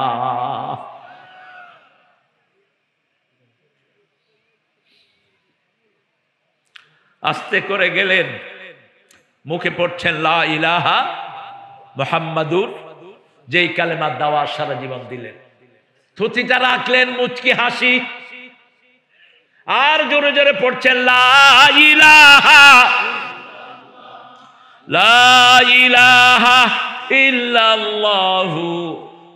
আস্তে করে গেলেন, মুখে পড়ছেন লা ইলাহা মুহাম্মাদুর, যেই কালেমার দাওয়াত সারা জীবন দিলেন। থুতিটা রাখলেন মুচকি হাসি, আর জোরে জোরে পড়ছেন লা ইলাহা ইল্লাল্লাহু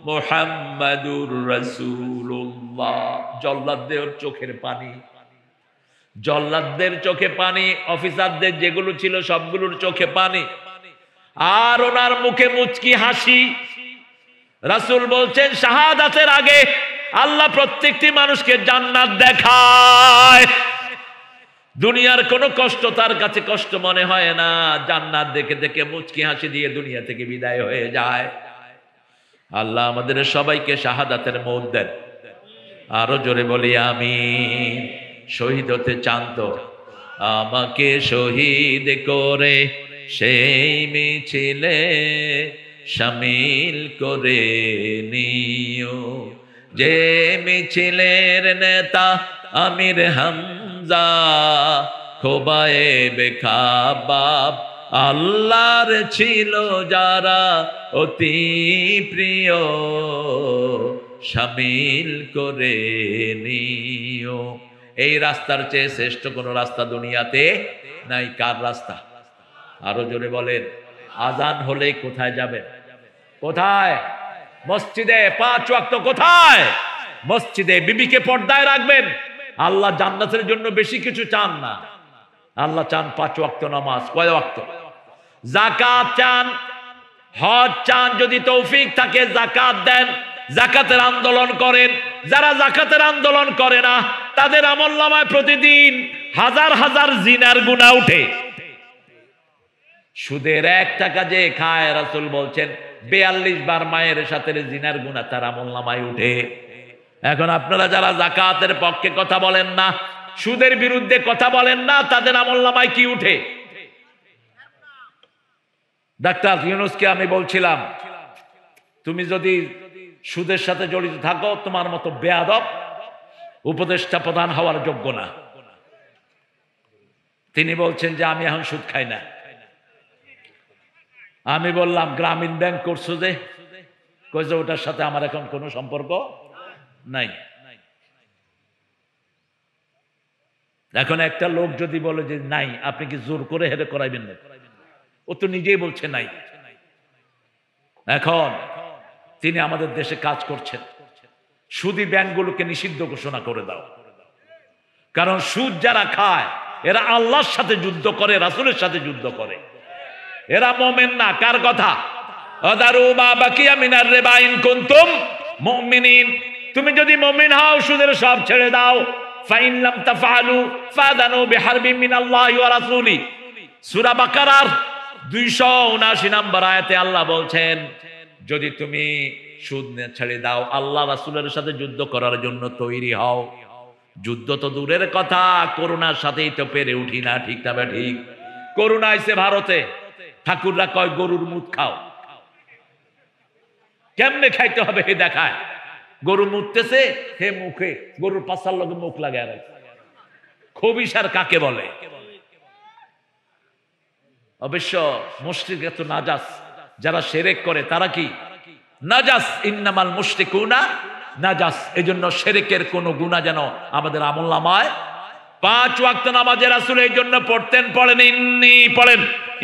মুহাম্মাদুর রাসূলুল্লাহ। জল্লাদদের চোখের পানি, জল্লাদদের চোখে পানি, অফিসারদের যেগুলো ছিল সবগুলোর চোখে পানি, আর ওনার মুখে মুচকি হাসি। রাসূল বলছেন শাহাদাতের আগে আল্লাহ প্রত্যেকটি মানুষকে জান্নাত দেখায়। দুনিয়ার কোনো কষ্ট তার কাছে কষ্ট মনে হয় না, জান্নাত দেখে দেখে মুচকি হাসি দিয়ে দুনিয়া থেকে বিদায় হয়ে যায়। আল্লাহ আমাদের সবাইকে শাহাদাতের মওত দেন। আরো জোরে বলি আমিন। শহীদ হতে চান তো আমাকে শহীদ করে সেই মিছিলে শামিল করে নিও, যে মিছিলের নেতা আমির হামজা খোবায়েবে খাবাব আল্লাহর ছিল যারা অতি প্রিয়, শামিল করে নিও। এই রাস্তার চেয়ে শ্রেষ্ঠ কোন রাস্তা দুনিয়াতে নাই। কার রাস্তা? আরো জোরে বলেন। আজান হলে কোথায় যাবেন? কোথায়? মসজিদে। 5 ওয়াক্ত কোথায়? মসজিদে। বিবিকে পর্দায় রাখবেন। আল্লাহ জান্নাতের জন্য বেশি কিছু চান না, আল্লাহ চান 5 ওয়াক্ত নামাজ। কয় ওয়াক্ত? যাকাত চান, হজ চান, যদি তৌফিক থাকে যাকাত দেন, যাকাতের আন্দোলন করেন। যারা যাকাতের আন্দোলন করে না তাদের আমলনামায় প্রতিদিন হাজার হাজার জিনার গুনাহ উঠে। সুদের 1 টাকা যে খায়, রাসূল বলছেন 42 বার মায়ের সাথে জিনার গুনাহ তার আমলনামায় উঠে। এখন আপনারা যারা যাকাতের পক্ষে কথা বলেন না, সুদের বিরুদ্ধে কথা বলেন না, তাদের আমলনামায় কি উঠে? ডাক্তার ইউনূসকে আমি বলছিলাম, তুমি যদি সুদের সাথে জড়িত থাকো তোমার মতো বেয়াদব উপদেষ্টা প্রধান হওয়ার যোগ্য না। তিনি বলছেন যে আমি এখন সুদ খাই না। আমি বললাম গ্রামীণ ব্যাংক করছো যে? কইছে ওটার সাথে আমার এখন কোনো সম্পর্ক নাই। এখন একটা লোক যদি বলে যে নাই, আপনি কি জোর করে হেরে করাইবেন না? ও তো নিজেই বলছে নাই। এখন তিনি আমাদের দেশে কাজ করছেন, সুদী ব্যাংকগুলোকে নিষিদ্ধ ঘোষণা করে দাও। কারণ সুদ যারা খায় এরা আল্লাহর সাথে যুদ্ধ করে, রাসূলের সাথে যুদ্ধ করে। এরা মুমিন না। কার কথা? আদারু মা বাকিয়া মিনার রিবা ইন কুনতুম মুমিনিন। তুমি যদি মুমিন হও সুদের সব ছেড়ে দাও। ফাইন লাম তাফআলু ফাদানু বিহারবিন মিনাল্লাহি ওয়া রাসূলি। সূরা বাকারার 279 নম্বর আয়াতে আল্লাহ বলছেন যদি তুমি সুদ ছেড়ে দাও, আল্লাহ রাসূলের সাথে যুদ্ধ করার জন্য তৈরি হও। যুদ্ধ তো দূরের কথা, করোনার সাথেই তো পেরে উঠি না। ঠিক না বা ঠিক? করোনা আইছে ভারতে, ঠাকুররা কয় গরুর মুখ খাও। কেমনে খাইতে হবে হে দেখায়। গরু মুততেছে, হে মুখে গরুর পাছার লগে মুখ লাগায় রাখে। খবিসার কাকে বলে? অবশ্য মুশরিক এত নাজাস, যারা শিরক করে তারা কি নাজাস। ইন্নামাল মুশরিকুনা নাজাস। এজন্য শিরকের কোন গুনাহ যেন আমাদের আমলনামায়। 5 ওয়াক্ত নামাজে রাসূল এই জন্য পড়তেন। পড়েন ইন্নী, পড়েন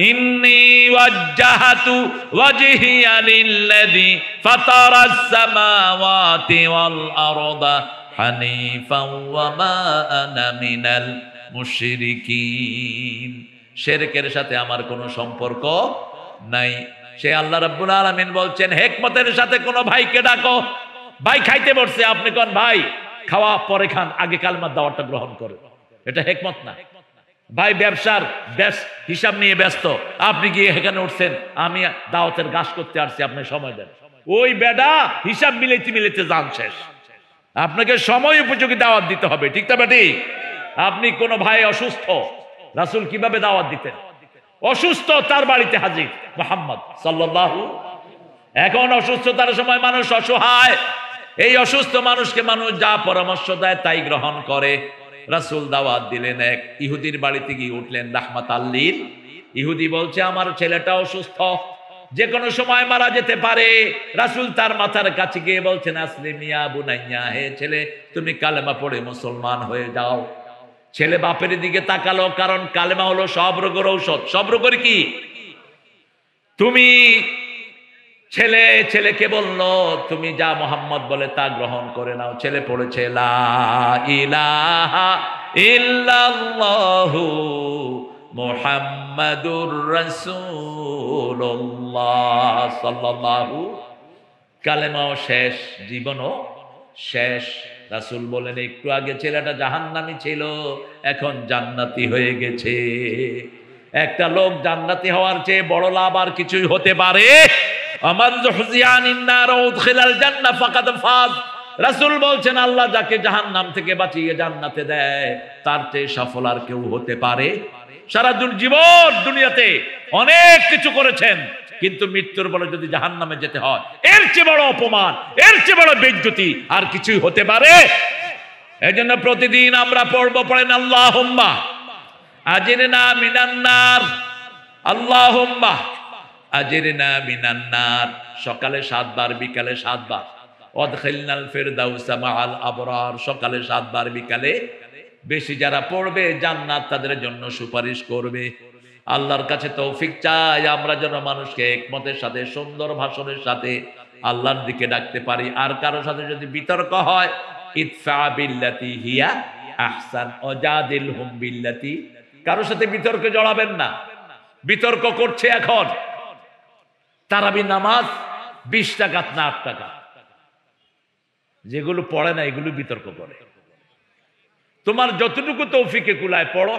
ইন্নী ওয়াজ্জাহাতু ওয়াজহিয়া লিল্লাযী ফাতারাস সামাওয়াতি ওয়াল আরদা হানিফাও ওয়া মা আনা মিনাল মুশরিকিন। শিরকের সাথে আমার কোনো সম্পর্ক নাই। সে আল্লাহ রাব্বুল আলামিন বলছেন হিকমতের সাথে কোন ভাইকে ডাকো। ভাই খাইতে বসছে, আপনি কোন ভাই খাওয়া পরে খান, আগে কালেমার দাওয়াতটা গ্রহণ করে। এটা হিকমত না। ভাই ব্যবসার হিসাব নিয়ে ব্যস্ত, আপনি গিয়ে এখানে উঠছেন, আমি দাওয়াতের গাছ করতে আসছি, আপনি সময় দেন। ওই বেডা হিসাব মিলাইতে মিলাইতে যান শেষ। আপনাকে সময় উপযোগী দাওয়াত দিতে হবে। ঠিক না ঠিক? আপনি কোন ভাই অসুস্থ, রাসূল কিভাবে দাওয়াত দিতেন? অসুস্থ, তার বাড়িতে হাজির মুহাম্মদ সাল্লাল্লাহু। এখন অসুস্থতার সময় মানুষ অসহায়, এই অসুস্থ মানুষকে মানুষ যা পরামর্শ দেয় তাই গ্রহণ করে। রাসূল দাওয়াত দিলেন, এক ইহুদির বাড়িতে গিয়ে উঠলেন রাহমাতাল লিল। ইহুদি বলছে আমার ছেলেটা অসুস্থ, যে কোনো সময় মারা যেতে পারে। রাসূল তার মাথার কাছে গিয়ে বলছেন আসলিম ইয়া বুনাইয়া, হে ছেলে তুমি কালেমা পড়ে মুসলমান হয়ে যাও। ছেলে বাপের দিকে তাকালো, কারণ কালেমা হলো সব রোগের ঔষধ। সব রোগের কি? তুমি ছেলে ছেলেকে বললো তুমি যা মোহাম্মদ বলে তা গ্রহণ করে নাও। ছেলে পড়েছে লা ইলাহা ইল্লাল্লাহু মুহাম্মাদুর রাসূলুল্লাহ সাল্লাল্লাহু। কালেমাও শেষ, জীবনও শেষ। রাসূল বলেন একটু আগে ছেলেটা জাহান্নামী ছিল, এখন জান্নাতি হয়ে গেছে। একটা লোক জান্নাতি হওয়ার চেয়ে বড় লাভ আর কিছুই হতে পারে? আমার জুহজিয়ানিন নার উদখিলাল জান্নাহ ফাকাদ ফাজ। রাসূল বলছেন আল্লাহ যাকে জাহান্নাম থেকে বাঁচিয়ে জান্নাতে দেয় তার চেয়ে সফল আর কেউ হতে পারে? সারা জীবন দুনিয়াতে অনেক কিছু করেছেন, কিন্তু মৃত্যুর বলে যদি জাহান্নামে যেতে হয়, এর চেয়ে বড় অপমান, এর চেয়ে বড় বেইজ্জতি আর কিছুই হতে পারে? এজন্য প্রতিদিন আমরা পড়েন আল্লাহুম্মা আজিরনা মিনান নার, আল্লাহুম্মা আজিরনা মিনান নার। সকালে 7 বার, বিকালে 7 বার। ওয়াদখিলনাল ফিরদাউসা মাআল আবরার, সকালে 7 বার, বিকালে। বেশি যারা পড়বে জান্নাত তাদের জন্য সুপারিশ করবে। আল্লাহর কাছে তৌফিক চাই আমরা যেন মানুষকে একমতের সাথে, সুন্দর ভাষণের সাথে আল্লাহর দিকে ডাকতে পারি। আর কারোর সাথে যদি বিতর্ক হয়, ইদফা বিল্লাতি হিয়া আহসান ওয়াজাদিলহুম বিল্লাতি, কারোর সাথে বিতর্কে জড়াবেন না। বিতর্ক করছে এখন তারাবি নামাজ 20 টাকা না 8 টাকা, যেগুলো পড়ে না এগুলো বিতর্ক করে। তোমার যতটুকু তৌফিকে কুলায় পড়ো।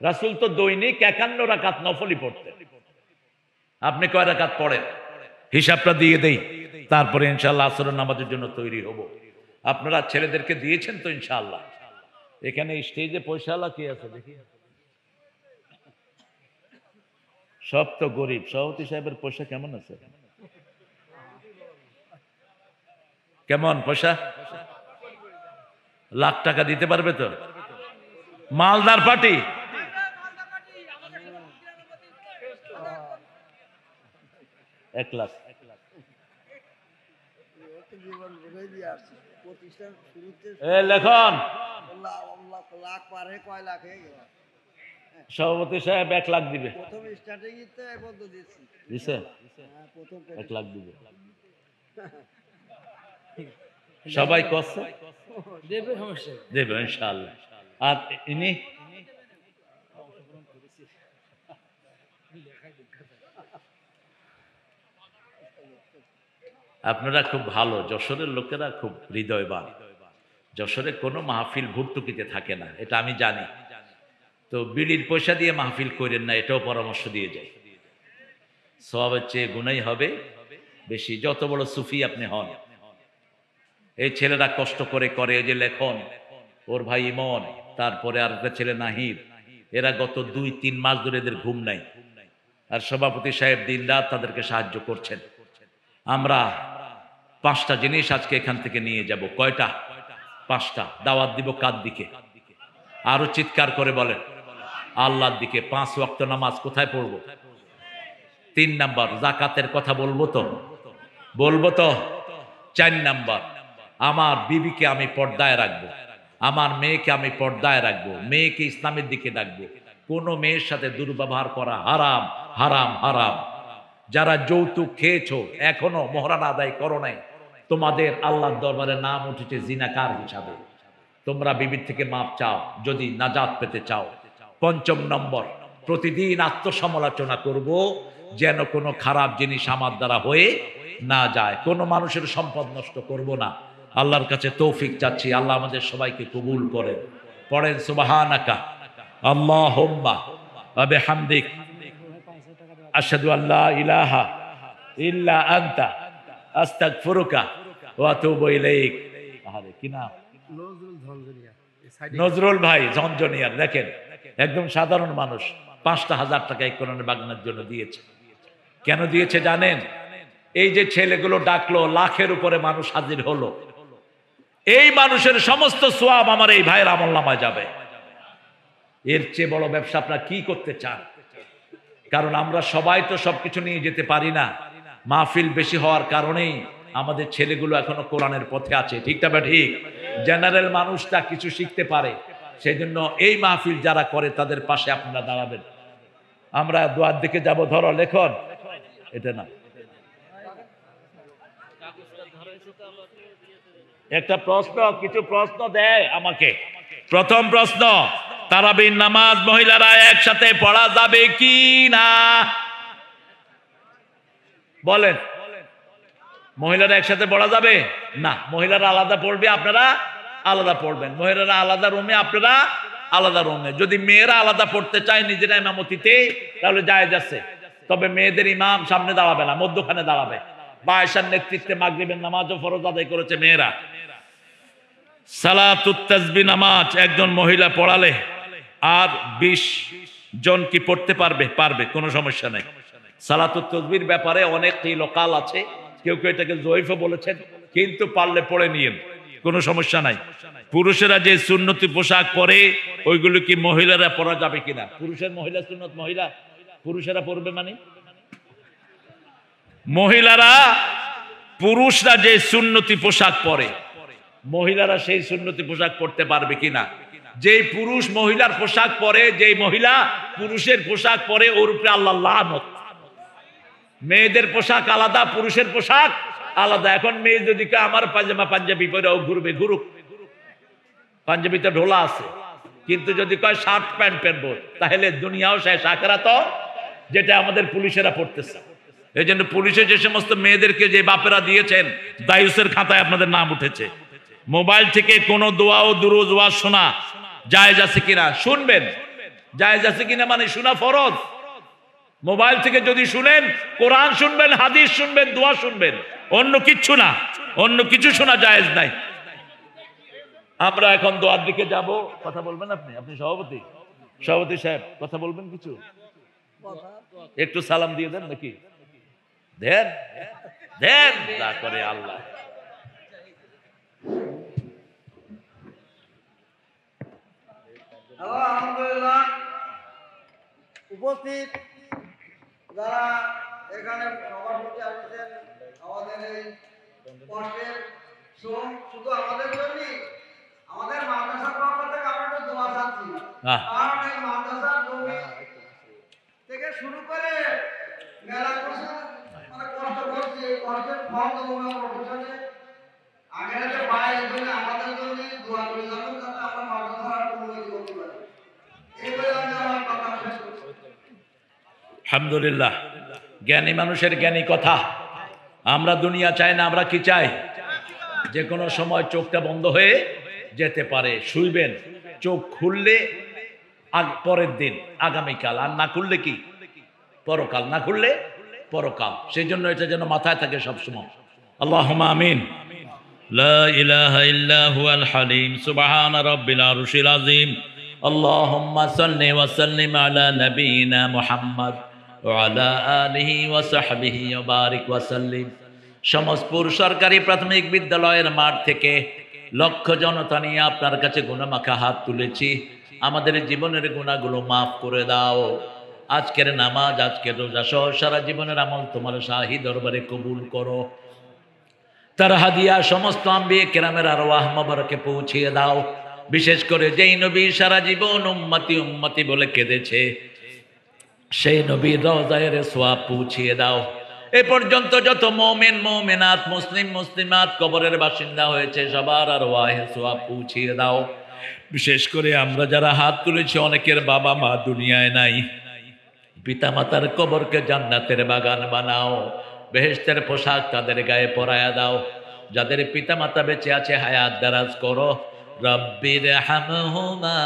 রাসূল তো দৈনিক 51 রাকাত নফলি পড়তেন। আপনি কয় রাকাত পড়েন হিসাবটা দিয়ে দেই, তারপরে ইনশাআল্লাহ আসরের নামাজের জন্য তৈরি হব। আপনারা ছেলেদেরকে দিয়েছেন তো ইনশাআল্লাহ? এখানে স্টেজে পয়সাওয়ালা কে আছে দেখি? সব তো গরিব। সভাপতি সাহেবের পয়সা কেমন আছে? কেমন পয়সা? লাখ টাকা দিতে পারবে তো? মালদার পার্টি এক লাখ। লেখন সভাপতি সাহেব 1 লাখ দিবে। দিছে 1 লাখ দিবে। সবাই করছে দেবে ইনশাআল্লাহ। আর ইনি আপনারা খুব ভালো, যশোরের লোকেরা খুব হৃদয়বান। যশোরে কোনো মাহফিল ভর্তুকিতে থাকে না, এটা আমি জানি। তো বিড়ির পয়সা দিয়ে মাহফিল করেন না, এটাও পরামর্শ দিয়ে যায়। সওয়াবের চেয়ে গুনাই হবে বেশি, যত বড় সুফি আপনি হন। এই ছেলেরা কষ্ট করে করে, যে লেখন, ওর ভাই ইমন, তারপরে আর একটা ছেলে নাহিদ, এরা গত 2-3 মাস ধরে এদের ঘুম নাই। আর সভাপতি সাহেব দিনরাত তাদেরকে সাহায্য করছেন। আমরা 5টা জিনিস আজকে এখান থেকে নিয়ে যাব। কয়টা? 5টা। দাওয়াত দিব কার দিকে? আরো চিৎকার করে বলেন, আল্লাহর দিকে। 5 ওয়াক্ত নামাজ কোথায় পড়বো? 3 নাম্বার, যাকাতের কথা বলবো তো? 4 নাম্বার, আমার বিবিকে আমি পর্দায় রাখবো, আমার মেয়েকে আমি পর্দায় রাখবো, মেয়েকে ইসলামের দিকে ডাকবো। কোনো মেয়ের সাথে দুর্ব্যবহার করা হারাম, হারাম, হারাম। যারা যৌতুক খেয়েছো, এখনো মহরানা আদায় করো নাই, তোমাদের আল্লাহর দরবারে নাম উঠেছে জিনাকার হিসাবে। তোমরা বিবির থেকে মাপ চাও যদি নাজাত পেতে চাও। 5 নম্বর, প্রতিদিন আত্মসমালোচনা করব যেন কোনো খারাপ জিনিস আমার দ্বারা হয়ে না যায়। কোনো মানুষের সম্পদ নষ্ট করব না। আল্লাহর কাছে তৌফিক চাচ্ছি, আল্লাহ আমাদের সবাইকে কবুল করেন। পড়েন সুবহানাকা আল্লাহুম্মা ওয়া বিহামদিক আশহাদু আল্লা ইলাহা ইল্লা আনতা আস্তাগফিরুকা ওয়া আতুবু ইলাইক। আরে কি নাম? নজরুল ভাই ঝঞ্ঝনিয়ার। দেখেন একদম সাধারণ মানুষ 5,000 টাকা এই কোরআনের বাগানের জন্য দিয়েছে। কেন দিয়েছে জানেন? এই যে ছেলেগুলো ডাকলো, লাখের উপরে মানুষ হাজির হলো, এই মানুষের সমস্ত সোয়াব আমার এই ভাইয়ের আমলনামায় যাবে। এর চেয়ে বড় ব্যবসা আপনারা কি করতে চান? কারণ আমরা সবাই তো সবকিছু নিয়ে যেতে পারি না। মাহফিল বেশি হওয়ার কারণেই আমাদের ছেলেগুলো এখনো কোরআনের পথে আছে, ঠিক না? ঠিক। জেনারেল মানুষটা কিছু শিখতে পারে, সেই জন্য এই মাহফিল যারা করে তাদের পাশে আপনারা দাঁড়াবেন। আমরা দোয়ার দিকে যাব। ধরো লেখন, এটা না, একটা প্রশ্ন, কিছু প্রশ্ন দেয় আমাকে। প্রথম প্রশ্ন, তারাবির নামাজ মহিলারা একসাথে পড়া যাবে কি না? বলেন, মহিলারা একসাথে পড়া যাবে না? মহিলারা আলাদা পড়বে, আপনারা আলাদা পড়বেন। মহিলারা আলাদা রুমে, আপনারা আলাদা রুমে। যদি মেয়েরা আলাদা পড়তে চায় নিজেরা ইমামতিতে, তাহলে জায়েজ আছে। তবে মেয়েদের ইমাম সামনে দাঁড়াবে না, মধ্যখানে দাঁড়াবে। বা আয়েশার নেতৃত্বে মাগরিবের নামাজও ফরজ আদায় করেছে মেয়েরা। সালাতুত তাসবিহ নামাজ একজন মহিলা পড়ালে আর 20 জন কি পড়তে পারবে? পারবে, কোনো সমস্যা নাই। সালাতুত তাসবিহর ব্যাপারে অনেক লোকাল আছে, কেউ কেউ এটাকে জয়ীফও বলেছেন, কিন্তু পারলে পড়ে নিয়েন, কোনো সমস্যা নাই। পুরুষেরা যে সুন্নতি পোশাক পরে ওইগুলো কি মহিলারা পরা যাবে কিনা? পুরুষের মহিলা সুন্নত মহিলা পুরুষেরা পরবে মানে? মহিলারা, পুরুষরা যে সুন্নতি পোশাক পরে মহিলারা সেই সুন্নতি পোশাক পরতে পারবে কিনা? যেই পুরুষ মহিলার পোশাক পরে, যেই মহিলা পুরুষের পোশাক পরে, ওর উপরে আল্লাহ লানত। মেয়েদের পোশাক আলাদা, পুরুষের পোশাক আলাদা। এখন মেয়ে যদি আমার পাজামা পাঞ্জাবি পরে ও ঘুরবে, ঘুরুক, পাঞ্জাবিতে ঢোলা আছে। কিন্তু যদি কয় শার্ট প্যান্ট পরবো, তাহলে দুনিয়াও শেষ, আখিরাতও, যেটা আমাদের পুলিশেরা পড়তেছে। এই জন্য পুলিশে যে সমস্ত মেয়েদেরকে যে বাপেরা দিয়েছেন, দায়ুসের খাতায় আপনাদের নাম উঠেছে। মোবাইল থেকে কোনো দোয়া ও দুরূদ ওয়াজ শোনা জায়েজ আছে কিনা? শুনবেন, জায়েজ আছে কিনা মানে শোনা ফরজ। মোবাইল থেকে যদি শুনেন, কোরআন শুনবেন, হাদিস শুনবেন, দোয়া শুনবেন, অন্য কিচ্ছু না। অন্য কিছু শোনা জায়েজ নাই। আমরা এখন দোয়ার দিকে যাব। কথা বলবেন আপনি? আপনি সভাপতি, সভাপতি সাহেব কথা বলবেন কিছু? একটু সালাম দিয়ে দেন নাকি? দেন দেন, যা করে আল্লাহ। আলহামদুলিল্লাহ, উপস্থিত যারা এখানে সভাপতি আসছেন, আমাদের এই কষ্টের শ্রম শুধু আমাদের জন্যই, আমাদের মাদ্রাসার পক্ষ থেকে আমরা একটু দোয়া চাচ্ছি। কারণ এই মাদ্রাসার জমি থেকে শুরু করে মেলা করছে, মানে কষ্ট করছে, এই কষ্টের ফল তোমরা প্রশাসনে আখেরাতে পায়। এই জন্য আমাদের জন্য দোয়া করে যাবেন, যাতে আমরা মাদ্রাসার একটু উন্নতি করতে পারি। এই বলে আমি আমার কথা শেষ করছি। আলহামদুলিল্লাহ, জ্ঞানী মানুষের জ্ঞানী কথা। আমরা দুনিয়া চাই না, আমরা কি চাই? যে কোনো সময় চোখটা বন্ধ হয়ে যেতে পারে। শুইবেন, চোখ খুললে পরের দিন, আগামীকাল, আর না খুললে কি পরকাল, না খুললে পরকাল। সেই জন্য এটা যেন মাথায় থাকে সবসময়। আল্লাহুম্মা আমিন। লা ইলাহা ইল্লা হুয়াল হালিম, সুবহান রাব্বিল আরশিল আযীম। আল্লাহুম্মা সাল্লি ওয়া সাল্লিম আলা নাবিয়িনা মুহাম্মদ ওয়া আলা আলিহি ওয়া সাহবিহি ওয়া বারিক ওয়া সাল্লিম। সমসপুর সরকারি প্রাথমিক বিদ্যালয়ের মাঠ থেকে লক্ষ জনতা নিয়ে আপনার কাছে গুনাহমাখা হাত তুলেছি। আমাদের জীবনের গুনাহগুলো মাফ করে দাও। আজকের নামাজ, আজকের রোজা সহ সারা জীবনের আমল তোমার শাহী দরবারে কবুল করো। তার হাদিয়া সমস্ত আম্বিয়ে কেরামের আরওয়াহ মোবারকে পৌঁছিয়ে দাও। বিশেষ করে যেই নবী সারা জীবন উম্মতি উম্মতি বলে কেঁদেছে, সেই নবীর রওজায়ে সোয়াব পৌঁছিয়ে দাও। এ পর্যন্ত যত মুমিন মুমিনাত, মুসলিম মুসলিমাত কবরের বাসিন্দা হয়েছে, সবার আরওয়াহে সোয়াব পৌঁছিয়ে দাও। বিশেষ করে আমরা যারা হাত তুলেছি, অনেকের বাবা মা দুনিয়ায় নাই, পিতা মাতার কবরকে জান্নাতের বাগান বানাও। বেহেশতের পোশাক তাদের গায়ে পরায়া দাও। যাদের পিতা মাতা বেঁচে আছে, হায়াত দারাজ করো। রব্বির হামহুমা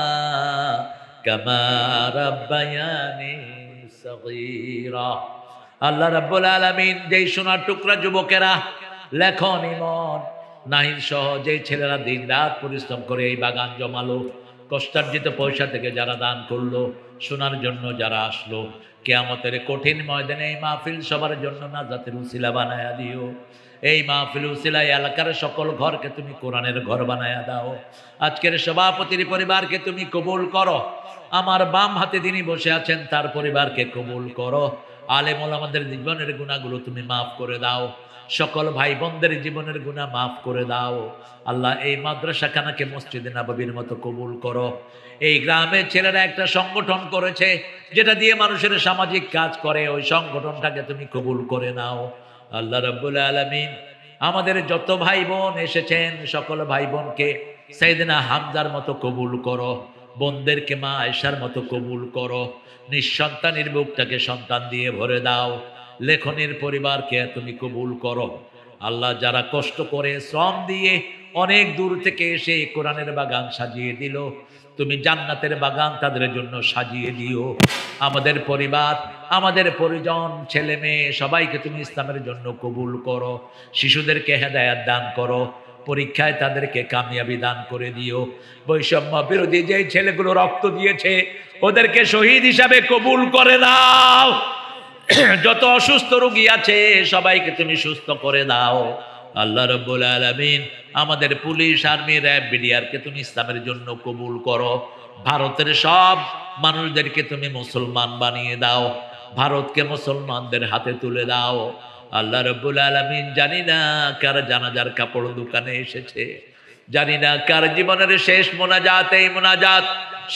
কামা রাব্বায়ানি সগীরা। আল্লাহ রাব্বুল আলামিন, যেই সোনার টুকরা যুবকেরা, লেখন, ইমন, নাহিদ সহ যেই ছেলেরা দিন রাত পরিশ্রম করে এই বাগান জমালো, কষ্টার্জিত পয়সা থেকে যারা দান করলো, শোনার জন্য যারা আসলো, কিয়ামতের কঠিন ময়দানে এই মাহফিল সবার জন্য নাজাতের উসিলা বানায়া দিও। এই মাহফিল উসিলায় এলাকার সকল ঘরকে তুমি কোরআনের ঘর বানায়া দাও। আজকের সভাপতির পরিবারকে তুমি কবুল করো। আমার বাম হাতে যিনি বসে আছেন তার পরিবারকে কবুল করো। আলেম ওলামাদের জীবনের গুনাহগুলো তুমি মাফ করে দাও। সকল ভাই বোনদের জীবনের গুনাহ মাফ করে দাও। আল্লাহ এই মাদ্রাসাখানাকে মসজিদে নববীর মতো কবুল করো। এই গ্রামের ছেলেরা একটা সংগঠন করেছে যেটা দিয়ে মানুষের সামাজিক কাজ করে, ওই সংগঠনটাকে তুমি কবুল করে নাও। আল্লাহ রাব্বুল আলামিন আমাদের যত ভাই বোন এসেছেন সকল ভাই বোনকে সাইয়েদনা হামজার মতো কবুল করো। বোনদেরকে মা আয়েশার মতো কবুল করো। নিঃসন্তানের বুকটাকে সন্তান দিয়ে ভরে দাও। লেখনের পরিবারকে তুমি কবুল করো। আল্লাহ যারা কষ্ট করে শ্রম দিয়ে অনেক দূর থেকে এসে কোরআনের বাগান সাজিয়ে দিল, তুমি জান্নাতের বাগান তাদের জন্য সাজিয়ে দিও। আমাদের পরিবার, আমাদের পরিজন, ছেলে মেয়ে সবাইকে তুমি ইসলামের জন্য কবুল করো। শিশুদেরকে হেদায়েত দান করো। পরীক্ষায় তাদেরকে কামিয়াবি দান করে দিও। বৈষম্য বিরোধী যে ছেলেগুলো রক্ত দিয়েছে ওদেরকে শহীদ হিসাবে কবুল করে দাও। যত অসুস্থ রোগী আছে সবাইকে তুমি সুস্থ করে দাও। আল্লাহ রাব্বুল আলামিন আমাদের পুলিশ, আর্মি, র্যাব, বিডিআরকে তুমি ইসলামের জন্য কবুল করো। ভারতের সব মানুষদেরকে তুমি মুসলমান বানিয়ে দাও। ভারতকে মুসলমানদের হাতে তুলে দাও। আল্লাহ রাব্বুল আলামিন জানি না কার জানাজার কাপড় দোকানে এসেছে, জানি না কার জীবনের শেষ মোনাজাত, এই মোনাজাত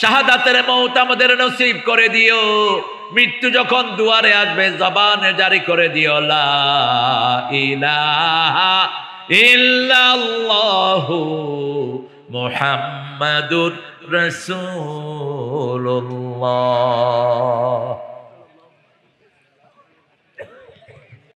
শাহাদাতের মওত আমাদের নসিব করে দিও। মৃত্যু যখন দুয়ারে আসবে জবানে জারি করে দিও লা ইলাহা ইল্লাল্লাহু মুহাম্মাদুর রাসূলুল্লাহ।